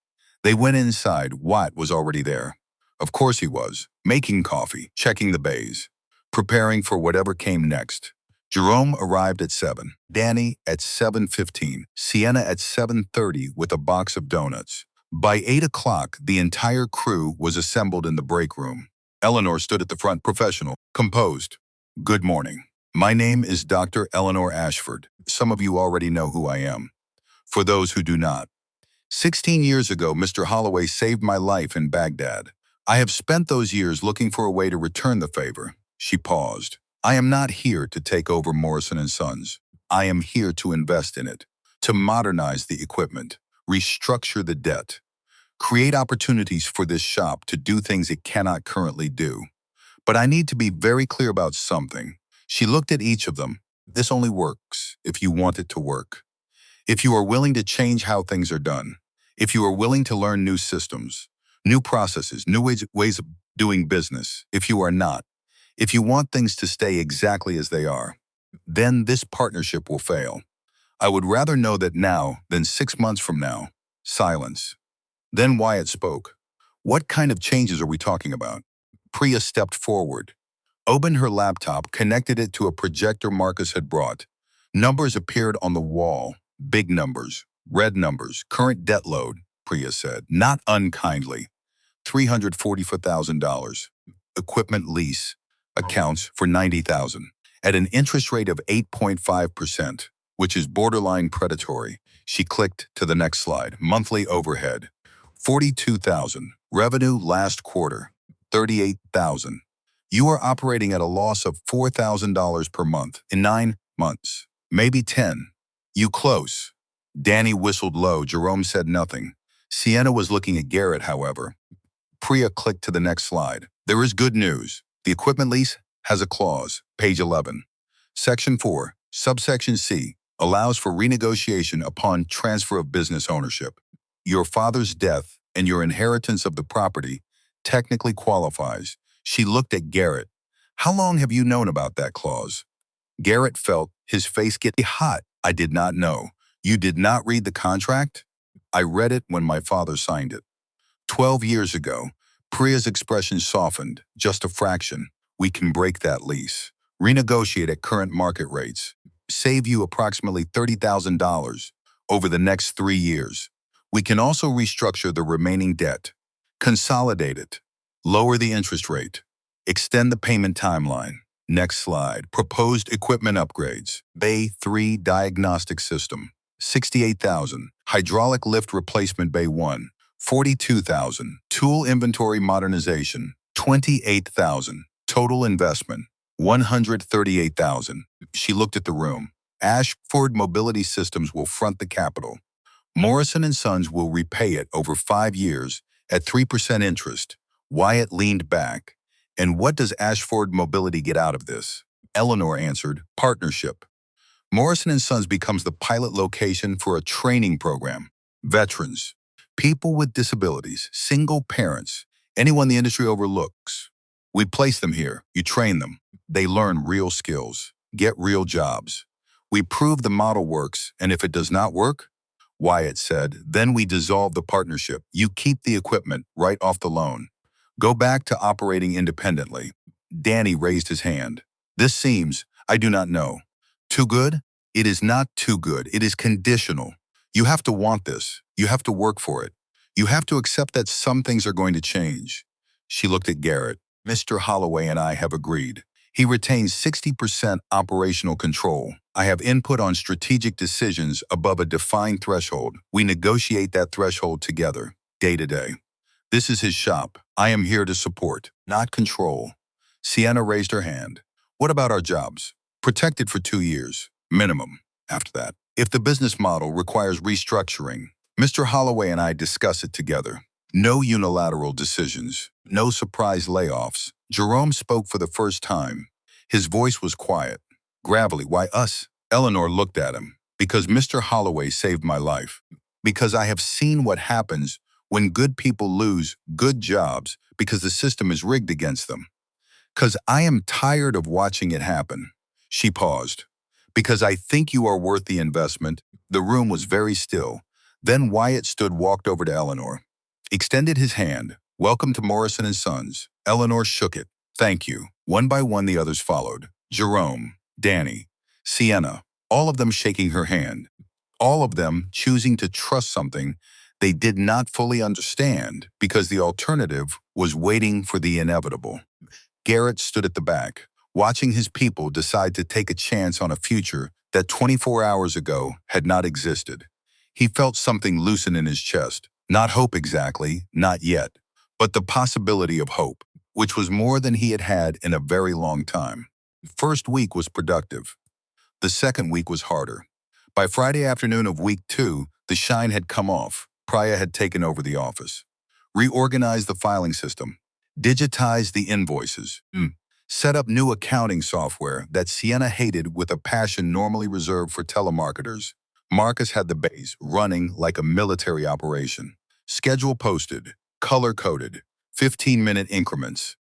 They went inside. Watt was already there. Of course he was, making coffee, checking the bays, preparing for whatever came next. Jerome arrived at 7, Danny at 7:15, Sienna at 7:30 with a box of donuts. By 8 o'clock, the entire crew was assembled in the break room. Eleanor stood at the front, professional, composed. Good morning. My name is Dr. Eleanor Ashford. Some of you already know who I am. For those who do not, 16 years ago, Mr. Holloway saved my life in Baghdad. I have spent those years looking for a way to return the favor. She paused. I am not here to take over Morrison & Sons. I am here to invest in it, to modernize the equipment, restructure the debt, create opportunities for this shop to do things it cannot currently do. But I need to be very clear about something. She looked at each of them. This only works if you want it to work. If you are willing to change how things are done. If you are willing to learn new systems, new processes, new ways of doing business. If you are not. If you want things to stay exactly as they are, then this partnership will fail. I would rather know that now than 6 months from now. Silence. Then Wyatt spoke. What kind of changes are we talking about? Priya stepped forward, opened her laptop, connected it to a projector Marcus had brought. Numbers appeared on the wall, big numbers, red numbers, current debt load, Priya said, not unkindly. $344,000. Equipment lease accounts for $90,000 at an interest rate of 8.5%, which is borderline predatory. She clicked to the next slide. Monthly overhead, $42,000. Revenue last quarter, $38,000. You are operating at a loss of $4,000 per month in 9 months, maybe 10. You close. Danny whistled low. Jerome said nothing. Sienna was looking at Garrett, however. Priya clicked to the next slide. There is good news. The equipment lease has a clause, page 11. Section 4, subsection C, allows for renegotiation upon transfer of business ownership. Your father's death and your inheritance of the property technically qualifies. She looked at Garrett. How long have you known about that clause? Garrett felt his face get hot. I did not know. You did not read the contract? I read it when my father signed it. 12 years ago. Priya's expression softened, just a fraction. We can break that lease, renegotiate at current market rates, save you approximately $30,000 over the next 3 years. We can also restructure the remaining debt, consolidate it, lower the interest rate, extend the payment timeline. Next slide. Proposed equipment upgrades. Bay 3 diagnostic system, $68,000. Hydraulic lift replacement Bay 1. $42,000. Tool inventory modernization, $28,000. Total investment, $138,000. She looked at the room. Ashford Mobility Systems will front the capital. Morrison & Sons will repay it over 5 years at 3% interest. Wyatt leaned back. And what does Ashford Mobility get out of this? Eleanor answered, partnership. Morrison & Sons becomes the pilot location for a training program. Veterans, people with disabilities, single parents, anyone the industry overlooks. We place them here. You train them. They learn real skills, get real jobs. We prove the model works, and if it does not work, Wyatt said, then we dissolve the partnership. You keep the equipment right off the loan. Go back to operating independently. Danny raised his hand. This seems, I do not know. Too good? It is not too good. It is conditional. You have to want this. You have to work for it. You have to accept that some things are going to change. She looked at Garrett. Mr. Holloway and I have agreed. He retains 60% operational control. I have input on strategic decisions above a defined threshold. We negotiate that threshold together, day to day. This is his shop. I am here to support, not control. Sienna raised her hand. What about our jobs? Protected for 2 years, minimum, after that. If the business model requires restructuring, Mr. Holloway and I discuss it together. No unilateral decisions, no surprise layoffs. Jerome spoke for the first time. His voice was quiet, gravelly. Why us? Eleanor looked at him. Because Mr. Holloway saved my life. Because I have seen what happens when good people lose good jobs because the system is rigged against them. Because I am tired of watching it happen. She paused. Because I think you are worth the investment. The room was very still. Then Wyatt walked over to Eleanor. Extended his hand. Welcome to Morrison and Sons. Eleanor shook it. Thank you. One by one the others followed. Jerome, Danny, Sienna, all of them shaking her hand. All of them choosing to trust something they did not fully understand because the alternative was waiting for the inevitable. Garrett stood at the back, watching his people decide to take a chance on a future that 24 hours ago had not existed. He felt something loosen in his chest. Not hope exactly, not yet, but the possibility of hope, which was more than he had had in a very long time. The first week was productive. The second week was harder. By Friday afternoon of week 2, the shine had come off. Priya had taken over the office, reorganized the filing system, digitized the invoices, set up new accounting software that Sienna hated with a passion normally reserved for telemarketers. Marcus had the base running like a military operation. Schedule posted, color-coded, 15-minute increments,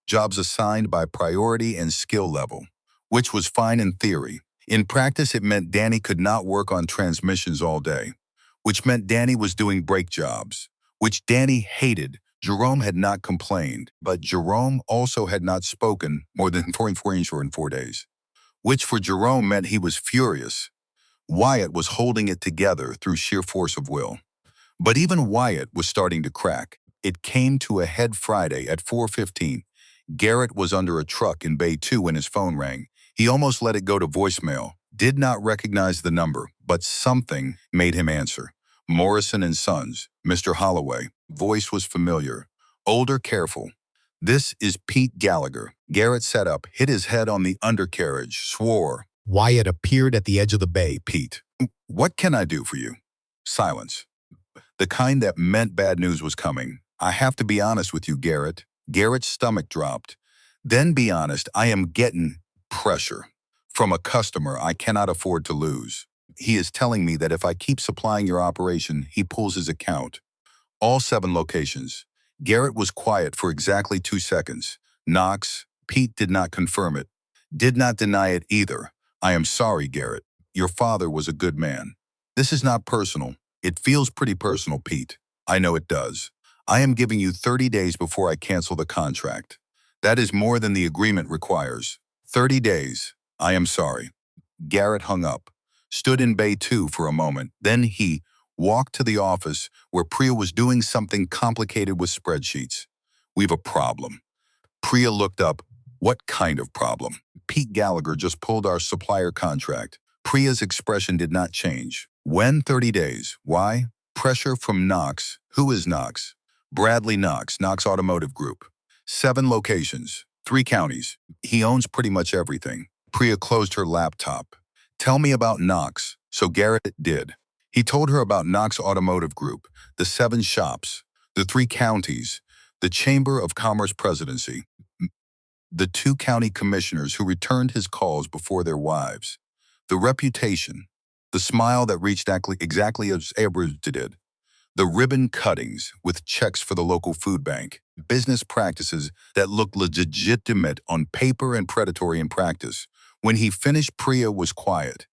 jobs assigned by priority and skill level, which was fine in theory. In practice, it meant Danny could not work on transmissions all day, which meant Danny was doing brake jobs, which Danny hated. Jerome had not complained, but Jerome also had not spoken more than 4 days, which for Jerome meant he was furious. Wyatt was holding it together through sheer force of will. But even Wyatt was starting to crack. It came to a head Friday at 4:15. Garrett was under a truck in Bay 2 when his phone rang. He almost let it go to voicemail, did not recognize the number, but something made him answer. Morrison and Sons, Mr. Holloway. Voice was familiar. Older, careful. This is Pete Gallagher. Garrett sat up, hit his head on the undercarriage, swore. Wyatt appeared at the edge of the bay. Pete, what can I do for you? Silence. The kind that meant bad news was coming. I have to be honest with you, Garrett. Garrett's stomach dropped. Then be honest, I am getting pressure from a customer I cannot afford to lose. He is telling me that if I keep supplying your operation, he pulls his account. All 7 locations. Garrett was quiet for exactly 2 seconds. Knox, Pete did not confirm it. Did not deny it either. I am sorry, Garrett. Your father was a good man. This is not personal. It feels pretty personal, Pete. I know it does. I am giving you 30 days before I cancel the contract. That is more than the agreement requires. 30 days. I am sorry. Garrett hung up, stood in Bay 2 for a moment. Then he walked to the office where Priya was doing something complicated with spreadsheets. We've a problem. Priya looked up. What kind of problem? Pete Gallagher just pulled our supplier contract. Priya's expression did not change. When 30 days? Why? Pressure from Knox. Who is Knox? Bradley Knox, Knox Automotive Group. 7 locations, 3 counties. He owns pretty much everything. Priya closed her laptop. Tell me about Knox. So Garrett did. He told her about Knox Automotive Group, the 7 shops, the 3 counties, the Chamber of Commerce presidency, the 2 county commissioners who returned his calls before their wives, the reputation, the smile that reached exactly as Abrams did, the ribbon cuttings with checks for the local food bank, business practices that looked legitimate on paper and predatory in practice. When he finished, Priya was quiet.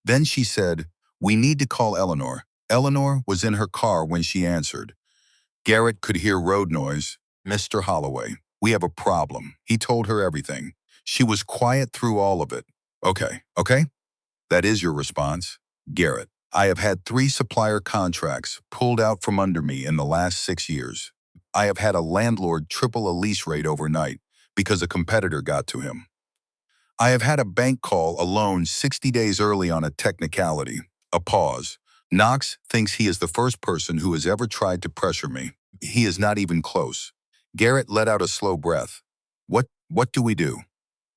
Then she said, "We need to call Eleanor." Eleanor was in her car when she answered. Garrett could hear road noise. Mr. Holloway, we have a problem. He told her everything. She was quiet through all of it. Okay? That is your response. Garrett, I have had 3 supplier contracts pulled out from under me in the last 6 years. I have had a landlord triple a lease rate overnight because a competitor got to him. I have had a bank call a loan 60 days early on a technicality. A pause. Knox thinks he is the first person who has ever tried to pressure me. He is not even close. Garrett let out a slow breath. What do we do?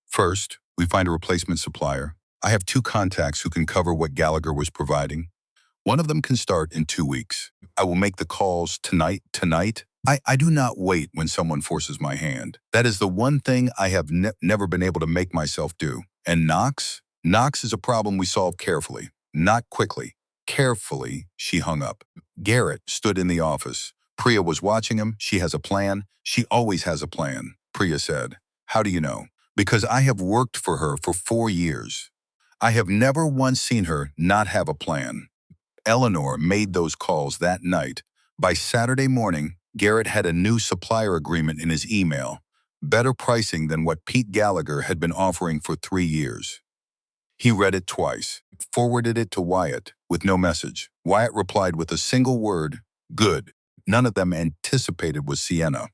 First, we find a replacement supplier. I have 2 contacts who can cover what Gallagher was providing. One of them can start in 2 weeks. I will make the calls tonight. I do not wait when someone forces my hand. That is the one thing I have never been able to make myself do. And Knox? Knox is a problem we solve carefully, not quickly. Carefully, she hung up. Garrett stood in the office. Priya was watching him. She has a plan. She always has a plan, Priya said. How do you know? Because I have worked for her for 4 years. I have never once seen her not have a plan. Eleanor made those calls that night. By Saturday morning, Garrett had a new supplier agreement in his email, better pricing than what Pete Gallagher had been offering for 3 years. He read it twice, forwarded it to Wyatt with no message. Wyatt replied with a single word, good. None of them anticipated was Sienna.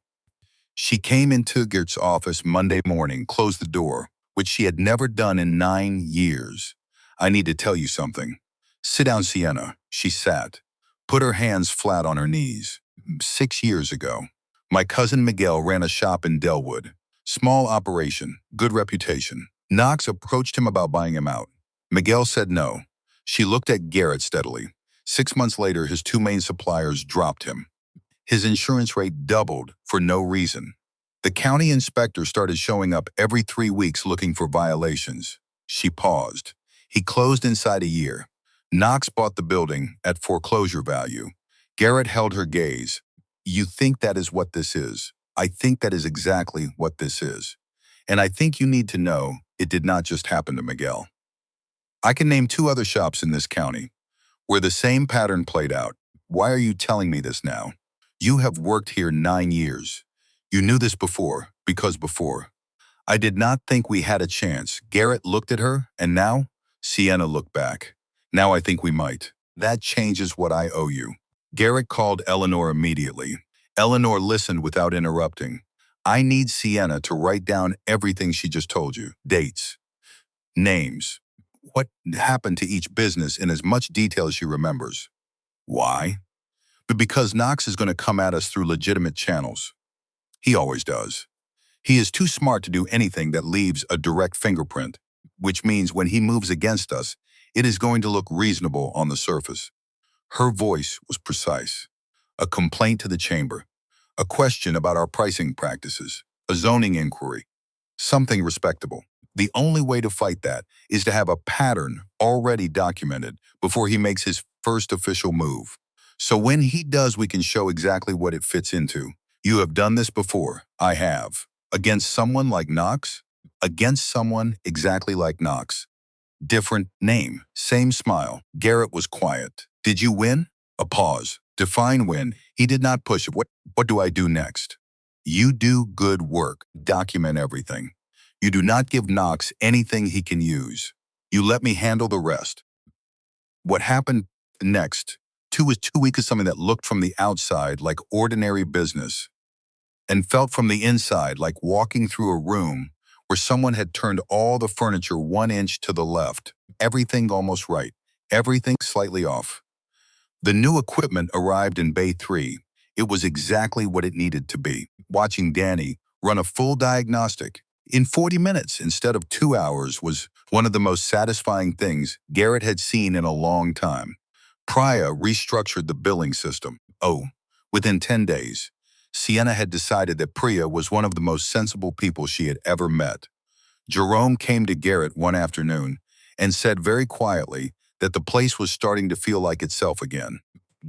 She came into Gert's office Monday morning, closed the door, which she had never done in 9 years. I need to tell you something. Sit down, Sienna. She sat, put her hands flat on her knees. 6 years ago, my cousin Miguel ran a shop in Delwood. Small operation, good reputation. Knox approached him about buying him out. Miguel said no. She looked at Garrett steadily. 6 months later, his 2 main suppliers dropped him. His insurance rate doubled for no reason. The county inspector started showing up every 3 weeks looking for violations. She paused. He closed inside a year. Knox bought the building at foreclosure value. Garrett held her gaze. You think that is what this is? I think that is exactly what this is. And I think you need to know it did not just happen to Miguel. I can name 2 other shops in this county where the same pattern played out. Why are you telling me this now? You have worked here 9 years. You knew this before, because before. I did not think we had a chance. Garrett looked at her, and now, Sienna looked back. Now I think we might. That changes what I owe you. Garrett called Eleanor immediately. Eleanor listened without interrupting. I need Sienna to write down everything she just told you. Dates, names, what happened to each business in as much detail as she remembers. Why? But because Knox is going to come at us through legitimate channels. He always does. He is too smart to do anything that leaves a direct fingerprint, which means when he moves against us, it is going to look reasonable on the surface. Her voice was precise. A complaint to the chamber, a question about our pricing practices, a zoning inquiry, something respectable. The only way to fight that is to have a pattern already documented before he makes his first official move. So when he does, we can show exactly what it fits into. You have done this before. I have. Against someone like Knox? Against someone exactly like Knox. Different name, same smile. Garrett was quiet. Did you win? A pause. Define win. He did not push it. What do I do next? You do good work. Document everything. You do not give Knox anything he can use. You let me handle the rest. What happened next? 2 weeks is something that looked from the outside like ordinary business and felt from the inside like walking through a room where someone had turned all the furniture 1 inch to the left. Everything almost right. Everything slightly off. The new equipment arrived in Bay 3. It was exactly what it needed to be. Watching Danny run a full diagnostic in 40 minutes instead of 2 hours was one of the most satisfying things Garrett had seen in a long time. Priya restructured the billing system. Within 10 days, Sienna had decided that Priya was one of the most sensible people she had ever met. Jerome came to Garrett one afternoon and said very quietly that the place was starting to feel like itself again.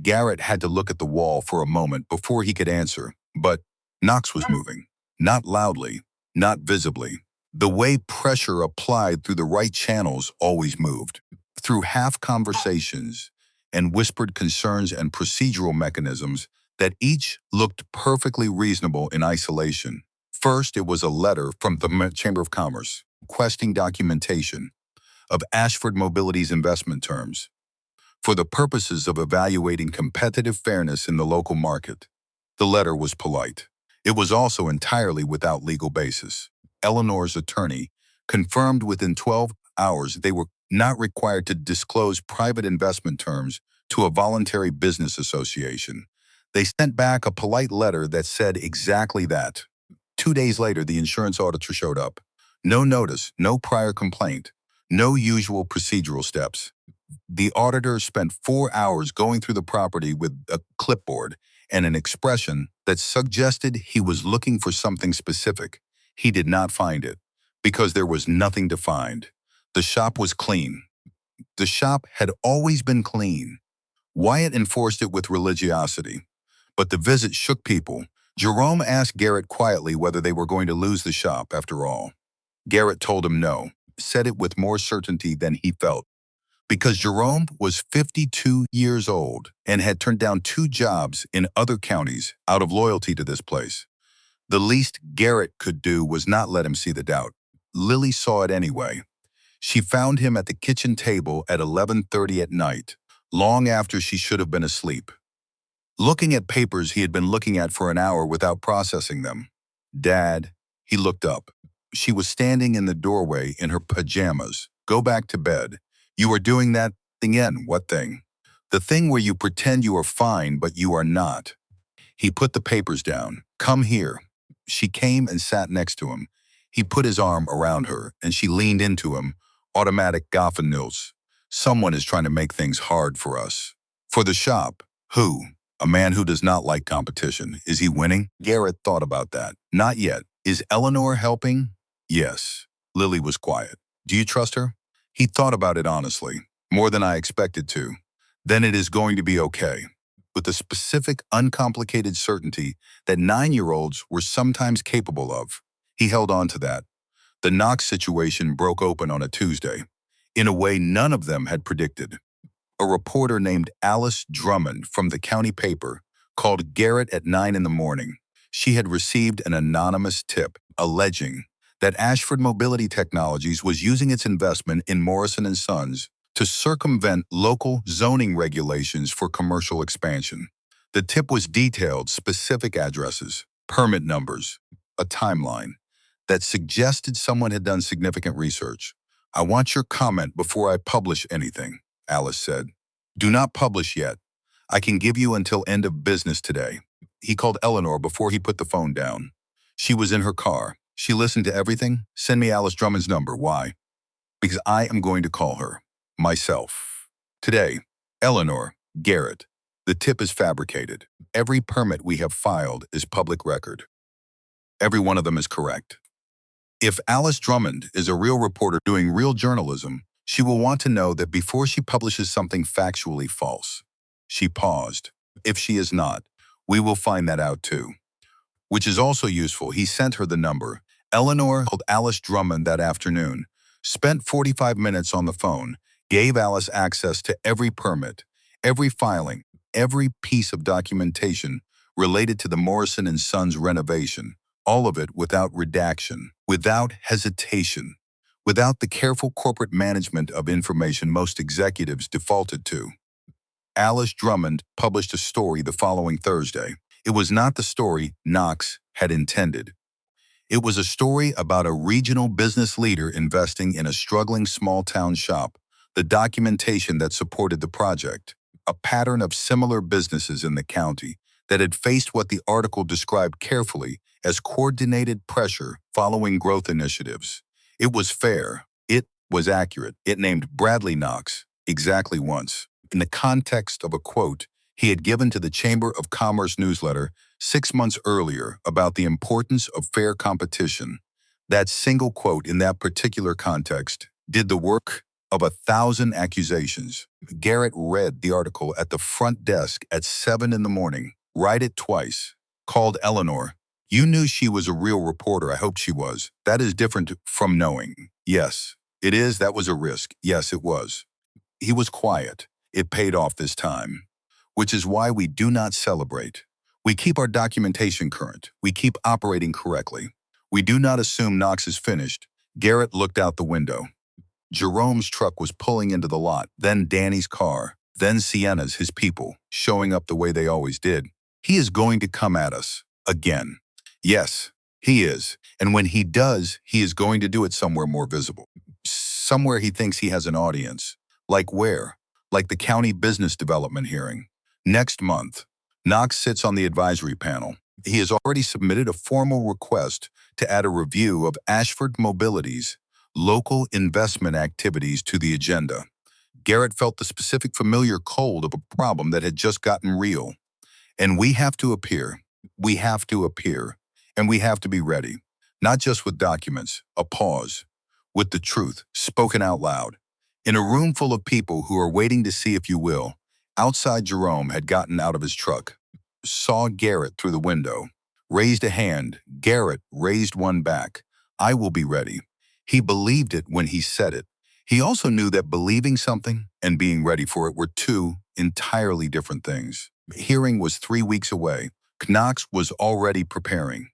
Garrett had to look at the wall for a moment before he could answer, but Knox was moving. Not loudly, not visibly. The way pressure applied through the right channels always moved. Through half conversations and whispered concerns and procedural mechanisms that each looked perfectly reasonable in isolation. First, it was a letter from the Chamber of Commerce requesting documentation of Ashford Mobility's investment terms for the purposes of evaluating competitive fairness in the local market. The letter was polite. It was also entirely without legal basis. Eleanor's attorney confirmed within 12 hours they were not required to disclose private investment terms to a voluntary business association. They sent back a polite letter that said exactly that. 2 days later, the insurance auditor showed up. No notice, no prior complaint, no usual procedural steps. The auditor spent 4 hours going through the property with a clipboard and an expression that suggested he was looking for something specific. He did not find it, because there was nothing to find. The shop was clean. The shop had always been clean. Wyatt enforced it with religiosity. But the visit shook people. Jerome asked Garrett quietly whether they were going to lose the shop after all. Garrett told him no, said it with more certainty than he felt. Because Jerome was 52 years old and had turned down 2 jobs in other counties out of loyalty to this place. The least Garrett could do was not let him see the doubt. Lily saw it anyway. She found him at the kitchen table at 11:30 at night, long after she should have been asleep, looking at papers he had been looking at for an hour without processing them. "Dad," he looked up. She was standing in the doorway in her pajamas. "Go back to bed. You are doing that thing again." "What thing?" "The thing where you pretend you are fine, but you are not." He put the papers down. "Come here." She came and sat next to him. He put his arm around her, and she leaned into him. Automatic Goffenils. "Someone is trying to make things hard for us." "For the shop." "Who?" "A man who does not like competition. Is he winning?" Garrett thought about that. "Not yet." "Is Eleanor helping?" "Yes." Lily was quiet. "Do you trust her?" He thought about it honestly. "More than I expected to." "Then it is going to be okay." With the specific, uncomplicated certainty that 9-year-olds were sometimes capable of. He held on to that. The Knox situation broke open on a Tuesday, in a way none of them had predicted. A reporter named Alice Drummond from the county paper called Garrett at 9 in the morning. She had received an anonymous tip alleging that Ashford Mobility Technologies was using its investment in Morrison & Sons to circumvent local zoning regulations for commercial expansion. The tip was detailed specific addresses, permit numbers, a timeline that suggested someone had done significant research. "I want your comment before I publish anything," Alice said. "Do not publish yet. I can give you until end of business today." He called Eleanor before he put the phone down. She was in her car. "She listened to everything? Send me Alice Drummond's number." "Why?" "Because I am going to call her. Myself. Today." "Eleanor, Garrett, the tip is fabricated. Every permit we have filed is public record. Every one of them is correct. If Alice Drummond is a real reporter doing real journalism, she will want to know that before she publishes something factually false." She paused. "If she is not, we will find that out too." Which is also useful. He sent her the number. Eleanor called Alice Drummond that afternoon, spent 45 minutes on the phone, gave Alice access to every permit, every filing, every piece of documentation related to the Morrison & Sons renovation, all of it without redaction, without hesitation, without the careful corporate management of information most executives defaulted to. Alice Drummond published a story the following Thursday. It was not the story Knox had intended. It was a story about a regional business leader investing in a struggling small-town shop, the documentation that supported the project, a pattern of similar businesses in the county that had faced what the article described carefully as coordinated pressure following growth initiatives. It was fair. It was accurate. It named Bradley Knox exactly once, in the context of a quote he had given to the Chamber of Commerce newsletter 6 months earlier about the importance of fair competition. That single quote in that particular context did the work of 1,000 accusations. Garrett read the article at the front desk at 7 in the morning, read it twice, called Eleanor. "You knew she was a real reporter. I hoped she was. That is different from knowing." "Yes, it is. That was a risk." "Yes, it was." He was quiet. "It paid off this time. Which is why we do not celebrate. We keep our documentation current. We keep operating correctly. We do not assume Knox is finished. Garrett looked out the window. Jerome's truck was pulling into the lot, then Danny's car, then Sienna's, his people, showing up the way they always did. He is going to come at us. Again. Yes, he is. And when he does, he is going to do it somewhere more visible. Somewhere he thinks he has an audience. Like where? Like the county business development hearing. Next month. Knox sits on the advisory panel. He has already submitted a formal request to add a review of Ashford Mobility's local investment activities to the agenda. Garrett felt the specific familiar cold of a problem that had just gotten real. And we have to appear. We have to appear. And we have to be ready. Not just with documents, a pause. With the truth, spoken out loud. In a room full of people who are waiting to see if you will, outside Jerome had gotten out of his truck, saw Garrett through the window, raised a hand. Garrett raised one back. I will be ready. He believed it when he said it. He also knew that believing something and being ready for it were two entirely different things. The hearing was 3 weeks away. Knox was already preparing.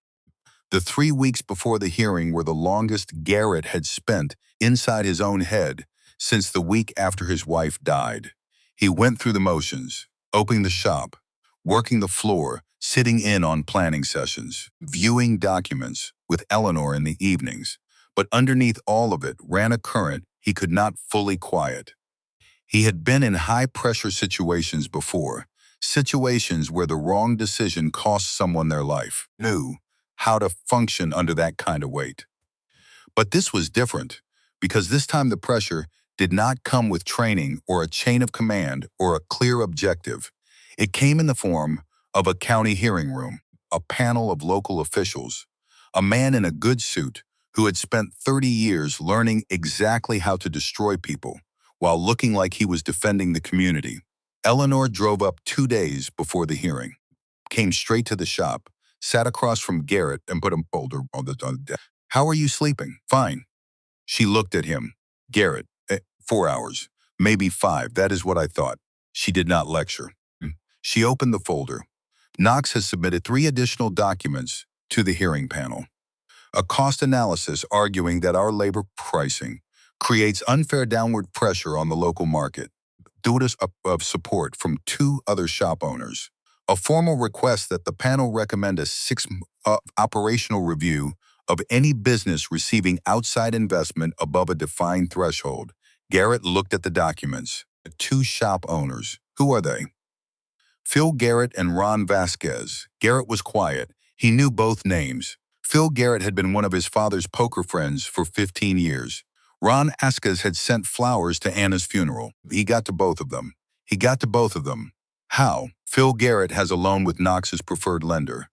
The 3 weeks before the hearing were the longest Garrett had spent inside his own head since the week after his wife died. He went through the motions, opening the shop, working the floor, sitting in on planning sessions, viewing documents with Eleanor in the evenings. But underneath all of it ran a current he could not fully quiet. He had been in high-pressure situations before, situations where the wrong decision cost someone their life. Knew how to function under that kind of weight. But this was different, because this time the pressure did not come with training or a chain of command or a clear objective. It came in the form of a county hearing room, a panel of local officials, a man in a good suit who had spent 30 years learning exactly how to destroy people while looking like he was defending the community. Eleanor drove up 2 days before the hearing, came straight to the shop, sat across from Garrett and put a folder on the desk. How are you sleeping? Fine. She looked at him. Garrett, 4 hours, maybe 5, that is what I thought. She did not lecture. She opened the folder. Knox has submitted 3 additional documents to the hearing panel. A cost analysis arguing that our labor pricing creates unfair downward pressure on the local market. Notice of support from 2 other shop owners. A formal request that the panel recommend a 6-month operational review of any business receiving outside investment above a defined threshold. Garrett looked at the documents. 2 shop owners. Who are they? Phil Garrett and Ron Vasquez. Garrett was quiet. He knew both names. Phil Garrett had been one of his father's poker friends for 15 years. Ron Vasquez had sent flowers to Anna's funeral. He got to both of them. How? Phil Garrett has a loan with Knox's preferred lender.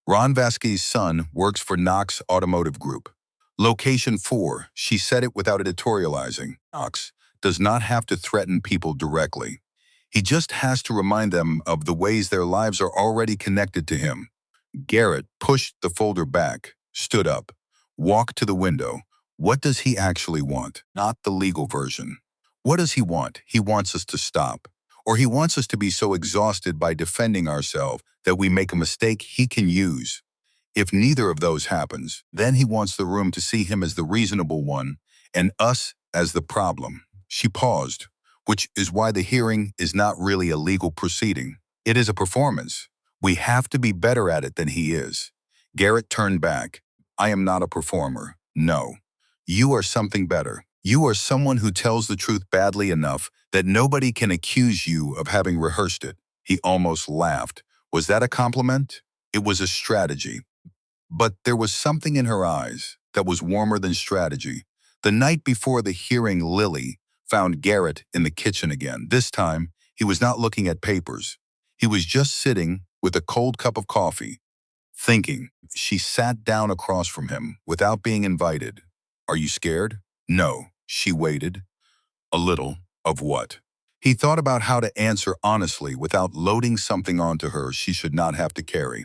Ron Vasquez's son works for Knox Automotive Group. Location 4, she said it without editorializing. Knox does not have to threaten people directly. He just has to remind them of the ways their lives are already connected to him. Garrett pushed the folder back, stood up, walked to the window. What does he actually want? Not the legal version. What does he want? He wants us to stop. Or he wants us to be so exhausted by defending ourselves that we make a mistake he can use. If neither of those happens, then he wants the room to see him as the reasonable one and us as the problem. She paused, which is why the hearing is not really a legal proceeding. It is a performance. We have to be better at it than he is. Garrett turned back. I am not a performer. No. You are something better. You are someone who tells the truth badly enough that nobody can accuse you of having rehearsed it. He almost laughed. Was that a compliment? It was a strategy. But there was something in her eyes that was warmer than strategy. The night before the hearing, Lily found Garrett in the kitchen again. This time, he was not looking at papers. He was just sitting with a cold cup of coffee, thinking. She sat down across from him without being invited. Are you scared? No. She waited. A little. Of what? He thought about how to answer honestly without loading something onto her she should not have to carry.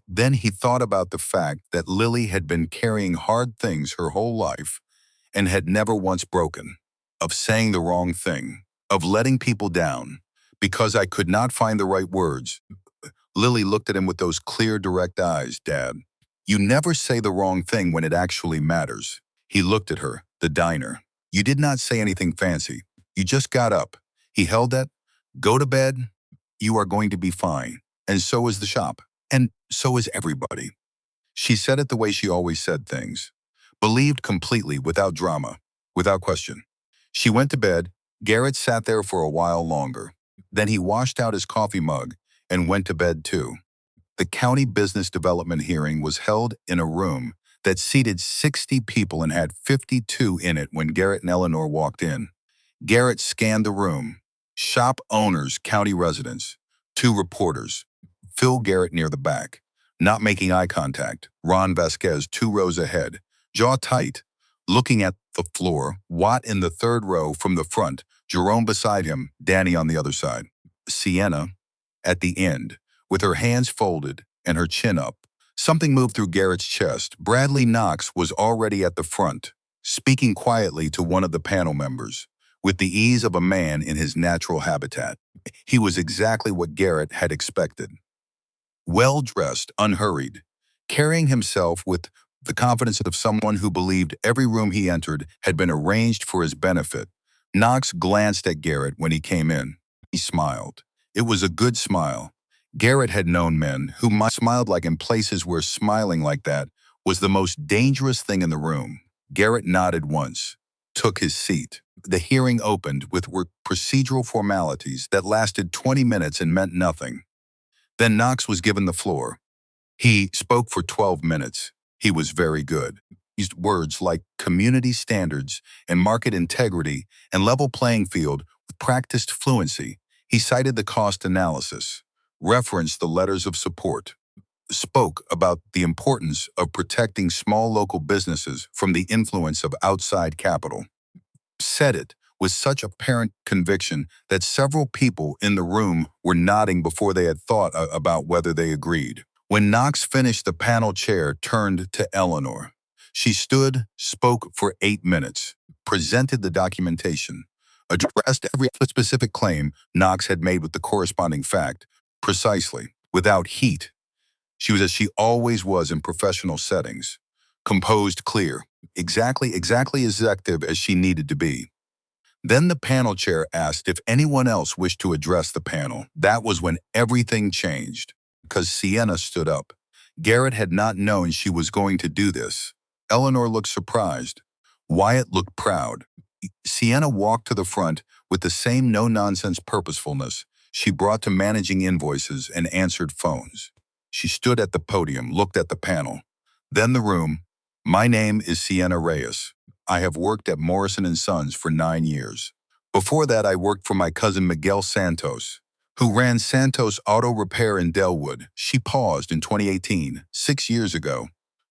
Then he thought about the fact that Lily had been carrying hard things her whole life and had never once broken. Of saying the wrong thing. Of letting people down. Because I could not find the right words. Lily looked at him with those clear, direct eyes. Dad, you never say the wrong thing when it actually matters. He looked at her, the diner. You did not say anything fancy. You just got up. He held that. Go to bed. You are going to be fine. And so is the shop. And so is everybody. She said it the way she always said things. Believed completely, without drama, without question. She went to bed. Garrett sat there for a while longer. Then he washed out his coffee mug and went to bed too. The county business development hearing was held in a room that seated 60 people and had 52 in it when Garrett and Eleanor walked in. Garrett scanned the room. Shop owners, county residents, two reporters. Phil Garrett near the back, not making eye contact. Ron Vasquez 2 rows ahead, jaw tight, looking at the floor. Watt in the 3rd row from the front, Jerome beside him, Danny on the other side. Sienna at the end, with her hands folded and her chin up. Something moved through Garrett's chest. Bradley Knox was already at the front, speaking quietly to one of the panel members. With the ease of a man in his natural habitat, he was exactly what Garrett had expected. Well-dressed, unhurried, carrying himself with the confidence of someone who believed every room he entered had been arranged for his benefit. Knox glanced at Garrett when he came in. He smiled. It was a good smile. Garrett had known men who smiled like in places where smiling like that was the most dangerous thing in the room. Garrett nodded once, took his seat. The hearing opened with procedural formalities that lasted 20 minutes and meant nothing. Then Knox was given the floor. He spoke for 12 minutes. He was very good. He used words like community standards and market integrity and level playing field with practiced fluency. He cited the cost analysis, referenced the letters of support, spoke about the importance of protecting small local businesses from the influence of outside capital. Said it with such apparent conviction that several people in the room were nodding before they had thought about whether they agreed. When Knox finished, the panel chair turned to Eleanor. She stood, spoke for 8 minutes, presented the documentation, addressed every specific claim Knox had made with the corresponding fact, precisely, without heat. She was as she always was in professional settings, composed, clear, exactly as active as she needed to be. Then the panel chair asked if anyone else wished to address the panel. That was when everything changed, because Sienna stood up. Garrett had not known she was going to do this. Eleanor looked surprised. Wyatt looked proud. Sienna walked to the front with the same no-nonsense purposefulness she brought to managing invoices and answered phones. She stood at the podium, looked at the panel. Then the room. My name is Sienna Reyes. I have worked at Morrison & Sons for 9 years. Before that, I worked for my cousin Miguel Santos, who ran Santos Auto Repair in Delwood. She paused in 2018, 6 years ago.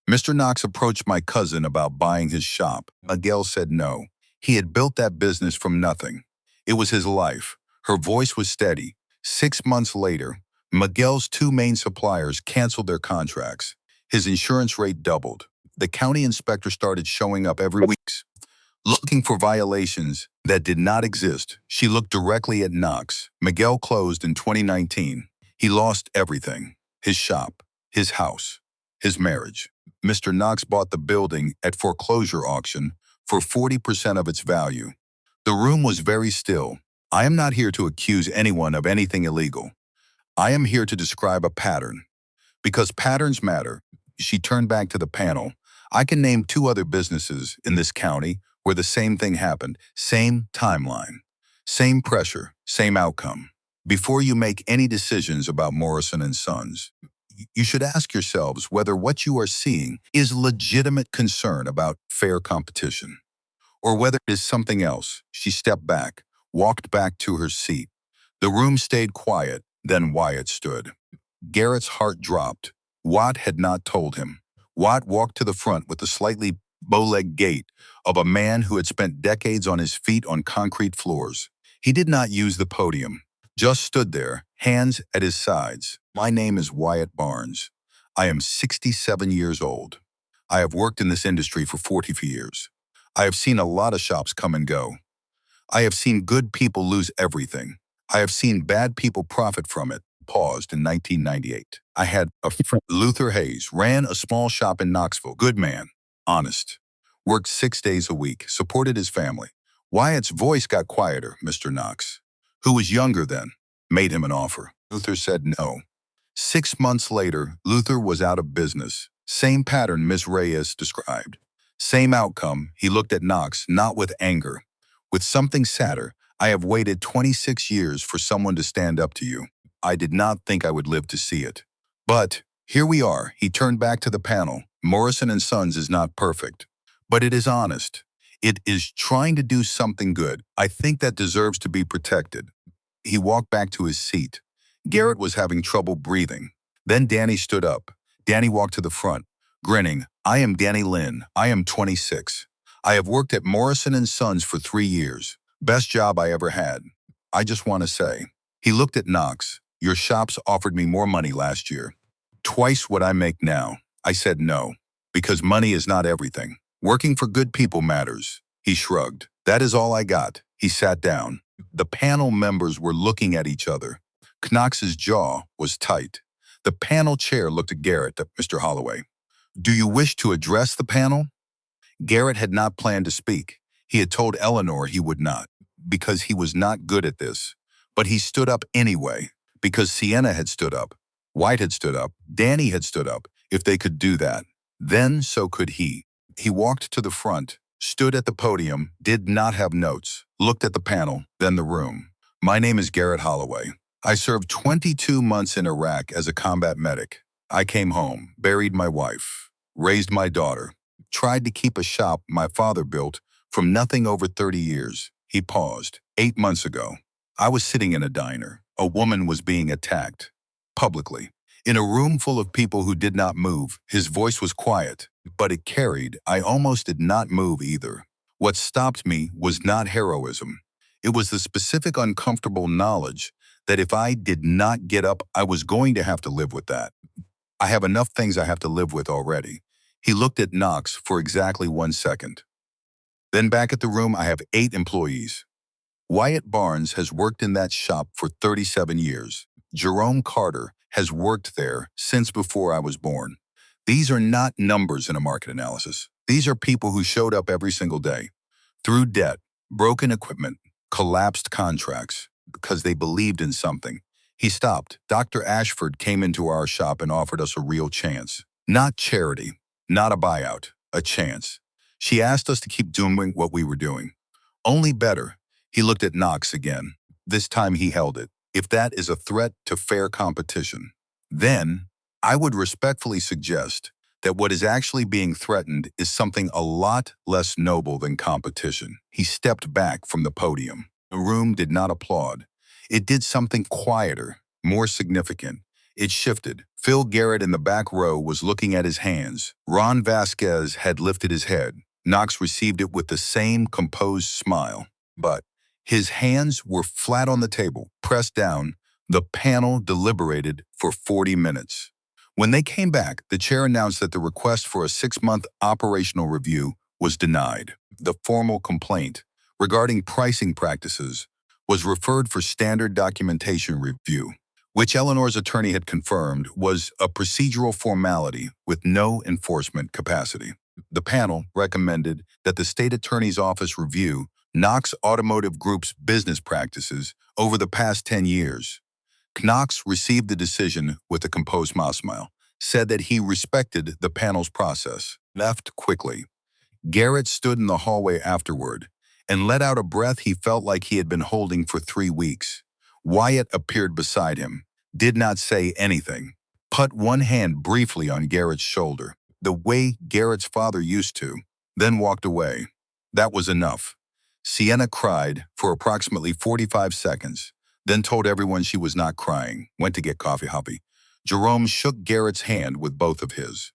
Mr. Knox approached my cousin about buying his shop. Miguel said no. He had built that business from nothing. It was his life. Her voice was steady. 6 months later, Miguel's 2 main suppliers canceled their contracts. His insurance rate doubled. The county inspector started showing up every week, looking for violations that did not exist. She looked directly at Knox. Miguel closed in 2019. He lost everything. His shop, his house, his marriage. Mr. Knox bought the building at foreclosure auction for 40% of its value. The room was very still. I am not here to accuse anyone of anything illegal. I am here to describe a pattern. Because patterns matter. She turned back to the panel. I can name 2 other businesses in this county where the same thing happened, same timeline, same pressure, same outcome. Before you make any decisions about Morrison & Sons, you should ask yourselves whether what you are seeing is legitimate concern about fair competition, or whether it is something else. She stepped back, walked back to her seat. The room stayed quiet, then Wyatt stood. Garrett's heart dropped. Watt had not told him. Watt walked to the front with the slightly bow-legged gait of a man who had spent decades on his feet on concrete floors. He did not use the podium, just stood there, hands at his sides. My name is Wyatt Barnes. I am 67 years old. I have worked in this industry for 40 years. I have seen a lot of shops come and go. I have seen good people lose everything. I have seen bad people profit from it. paused in 1998. I had a friend, Luther Hayes, ran a small shop in Knoxville. Good man, honest. Worked 6 days a week, supported his family. Wyatt's voice got quieter, Mr. Knox, who was younger then, made him an offer. Luther said no. 6 months later, Luther was out of business. Same pattern Miss Reyes described. Same outcome. He looked at Knox, not with anger, with something sadder. I have waited 26 years for someone to stand up to you. I did not think I would live to see it. But here we are. He turned back to the panel. Morrison and Sons is not perfect, but it is honest. It is trying to do something good. I think that deserves to be protected. He walked back to his seat. Garrett was having trouble breathing. Then Danny stood up. Danny walked to the front, grinning. I am Danny Lynn. I am 26. I have worked at Morrison and Sons for 3 years. Best job I ever had. I just want to say. He looked at Knox. Your shops offered me more money last year. Twice what I make now. I said no, because money is not everything. Working for good people matters. He shrugged. That is all I got. He sat down. The panel members were looking at each other. Knox's jaw was tight. The panel chair looked at Garrett, Mr. Holloway. Do you wish to address the panel? Garrett had not planned to speak. He had told Eleanor he would not, because he was not good at this. But he stood up anyway, because Sienna had stood up. White had stood up. Danny had stood up. If they could do that, then so could he. He walked to the front, stood at the podium, did not have notes, looked at the panel, then the room. My name is Garrett Holloway. I served 22 months in Iraq as a combat medic. I came home, buried my wife, raised my daughter, tried to keep a shop my father built from nothing over 30 years. He paused. 8 months ago, I was sitting in a diner. A woman was being attacked, publicly, in a room full of people who did not move. His voice was quiet, but it carried. I almost did not move either. What stopped me was not heroism. It was the specific uncomfortable knowledge that if I did not get up, I was going to have to live with that. I have enough things I have to live with already. He looked at Knox for exactly 1 second. Then back at the room, I have 8 employees. Wyatt Barnes has worked in that shop for 37 years. Jerome Carter has worked there since before I was born. These are not numbers in a market analysis. These are people who showed up every single day. Through debt, broken equipment, collapsed contracts, because they believed in something. He stopped. Dr. Ashford came into our shop and offered us a real chance. Not charity, not a buyout, a chance. She asked us to keep doing what we were doing. Only better. He looked at Knox again. This time he held it. If that is a threat to fair competition, then I would respectfully suggest that what is actually being threatened is something a lot less noble than competition. He stepped back from the podium. The room did not applaud. It did something quieter, more significant. It shifted. Phil Garrett in the back row was looking at his hands. Ron Vasquez had lifted his head. Knox received it with the same composed smile. But his hands were flat on the table, pressed down. The panel deliberated for 40 minutes. When they came back, the chair announced that the request for a 6-month operational review was denied. The formal complaint regarding pricing practices was referred for standard documentation review, which Eleanor's attorney had confirmed was a procedural formality with no enforcement capacity. The panel recommended that the state attorney's office review Knox Automotive Group's business practices over the past 10 years. Knox received the decision with a composed smile, said that he respected the panel's process, left quickly. Garrett stood in the hallway afterward and let out a breath he felt like he had been holding for 3 weeks. Wyatt appeared beside him, did not say anything, put one hand briefly on Garrett's shoulder, the way Garrett's father used to, then walked away. That was enough. Sienna cried for approximately 45 seconds, then told everyone she was not crying, went to get coffee. Jerome shook Garrett's hand with both of his.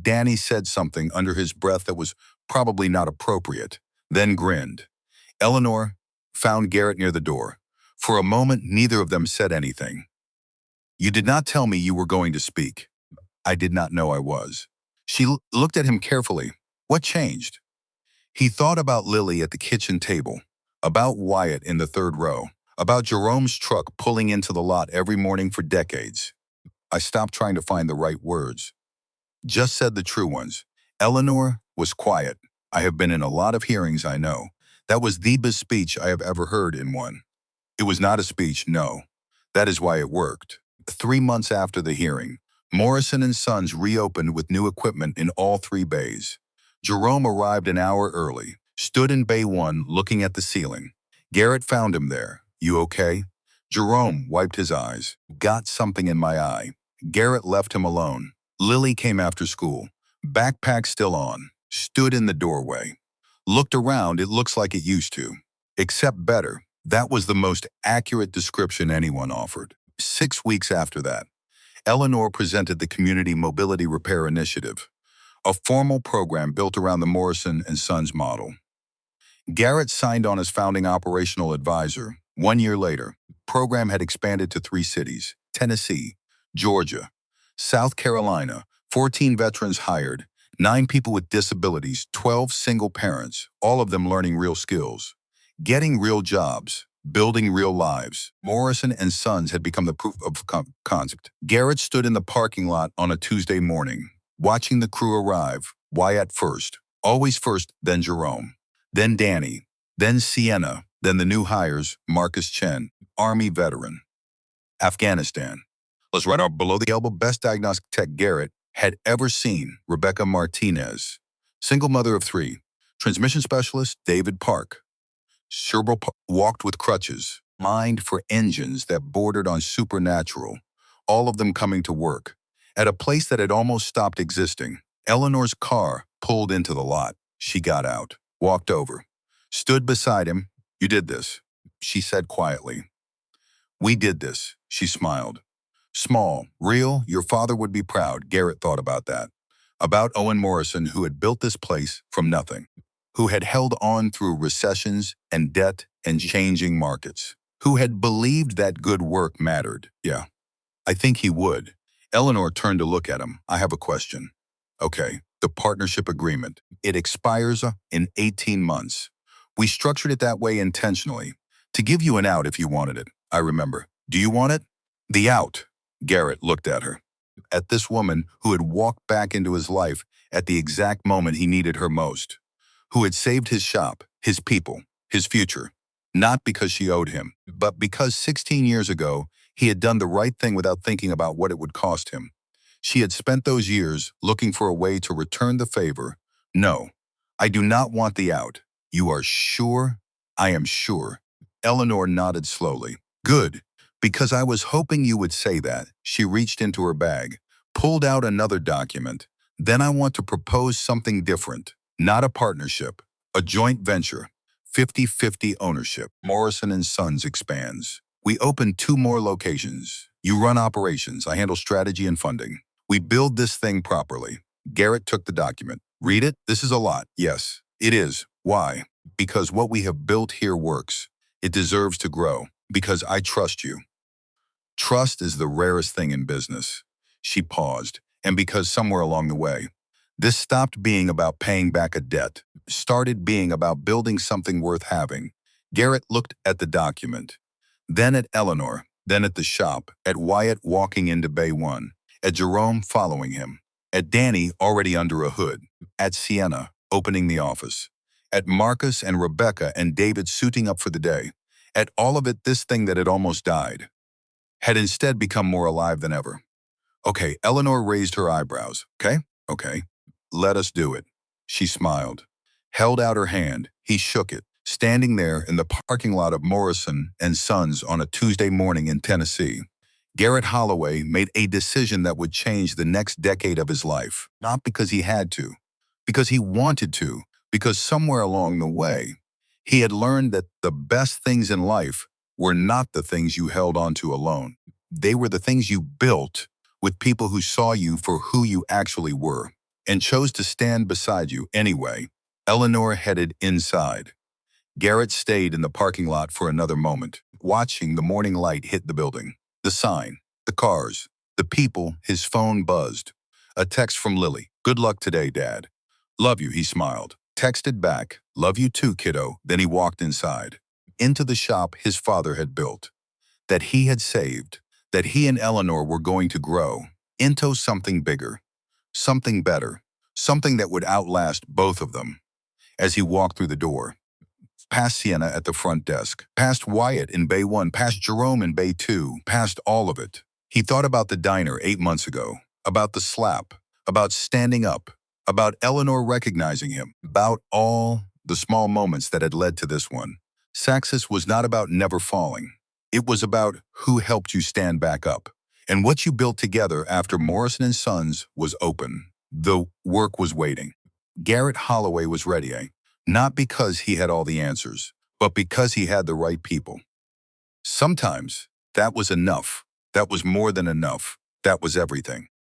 Danny said something under his breath that was probably not appropriate, then grinned. Eleanor found Garrett near the door. For a moment, neither of them said anything. You did not tell me you were going to speak. I did not know I was. She looked at him carefully. What changed? He thought about Lily at the kitchen table, about Wyatt in the 3rd row, About Jerome's truck pulling into the lot every morning for decades. I stopped trying to find the right words. Just said the true ones. Eleanor was quiet. I have been in a lot of hearings, I know. That was the best speech I have ever heard in one. It was not a speech, no. That is why it worked. 3 months after the hearing, Morrison and Sons reopened with new equipment in all 3 bays. Jerome arrived an hour early, stood in Bay 1 looking at the ceiling. Garrett found him there. You okay? Jerome wiped his eyes. Got something in my eye. Garrett left him alone. Lily came after school. Backpack still on. Stood in the doorway. Looked around, it looks like it used to. Except better. That was the most accurate description anyone offered. 6 weeks after that, Eleanor presented the Community Mobility Repair Initiative, a formal program built around the Morrison and Sons model. Garrett signed on as founding operational advisor. 1 year later, the program had expanded to 3 cities: Tennessee, Georgia, South Carolina, 14 veterans hired, 9 people with disabilities, 12 single parents, all of them learning real skills, getting real jobs, building real lives. Morrison and Sons had become the proof of concept. Garrett stood in the parking lot on a Tuesday morning, watching the crew arrive. Wyatt first, always first, then Jerome. Then Danny, then Sienna, then the new hires, Marcus Chen, Army veteran. Afghanistan. Let's write our below-the-elbow best diagnostic tech Garrett had ever seen, Rebecca Martinez. Single mother of 3. Transmission specialist, David Park. Cerebral walked with crutches, mind for engines that bordered on supernatural, all of them coming to work. At a place that had almost stopped existing, Eleanor's car pulled into the lot. She got out, walked over, stood beside him. You did this, she said quietly. We did this, she smiled. Small, real, your father would be proud, Garrett thought about that. About Owen Morrison, who had built this place from nothing, who had held on through recessions and debt and changing markets, who had believed that good work mattered. Yeah, I think he would. Eleanor turned to look at him. I have a question. Okay, the partnership agreement. It expires in 18 months. We structured it that way intentionally, to give you an out if you wanted it. I remember. Do you want it? The out. Garrett looked at her. At this woman who had walked back into his life at the exact moment he needed her most, who had saved his shop, his people, his future, not because she owed him, but because 16 years ago, he had done the right thing without thinking about what it would cost him. She had spent those years looking for a way to return the favor. No, I do not want the out. You are sure? I am sure. Eleanor nodded slowly. Good, because I was hoping you would say that. She reached into her bag, pulled out another document. Then I want to propose something different. Not a partnership, a joint venture, 50-50 ownership. Morrison and Sons expands. We open 2 more locations. You run operations, I handle strategy and funding. We build this thing properly. Garrett took the document. Read it? This is a lot. Yes, it is. Why? Because what we have built here works. It deserves to grow. Because I trust you. Trust is the rarest thing in business. She paused, and because somewhere along the way, this stopped being about paying back a debt, started being about building something worth having. Garrett looked at the document, then at Eleanor, then at the shop, at Wyatt walking into Bay 1, at Jerome following him, at Danny already under a hood, at Sienna opening the office, at Marcus and Rebecca and David suiting up for the day. At all of it, this thing that had almost died had instead become more alive than ever. Okay, Eleanor raised her eyebrows. Okay. Let us do it. She smiled, held out her hand. He shook it, standing there in the parking lot of Morrison and Sons on a Tuesday morning in Tennessee. Garrett Holloway made a decision that would change the next decade of his life, not because he had to, because he wanted to, because somewhere along the way, he had learned that the best things in life were not the things you held on to alone. They were the things you built with people who saw you for who you actually were and chose to stand beside you anyway. Eleanor headed inside. Garrett stayed in the parking lot for another moment, watching the morning light hit the building. The sign, the cars, the people. His phone buzzed. A text from Lily. Good luck today, Dad. Love you, he smiled. Texted back, love you too, kiddo. Then he walked inside. into the shop his father had built, that he had saved, that he and Eleanor were going to grow into something bigger, something better, something that would outlast both of them. As he walked through the door, past Sienna at the front desk, past Wyatt in Bay 1, past Jerome in Bay 2, past all of it. He thought about the diner 8 months ago, about the slap, about standing up, about Eleanor recognizing him, about all the small moments that had led to this one. Success was not about never falling. It was about who helped you stand back up. And what you built together after Morrison and Sons was open. The work was waiting. Garrett Holloway was ready, not because he had all the answers, but because he had the right people. Sometimes that was enough. That was more than enough. That was everything.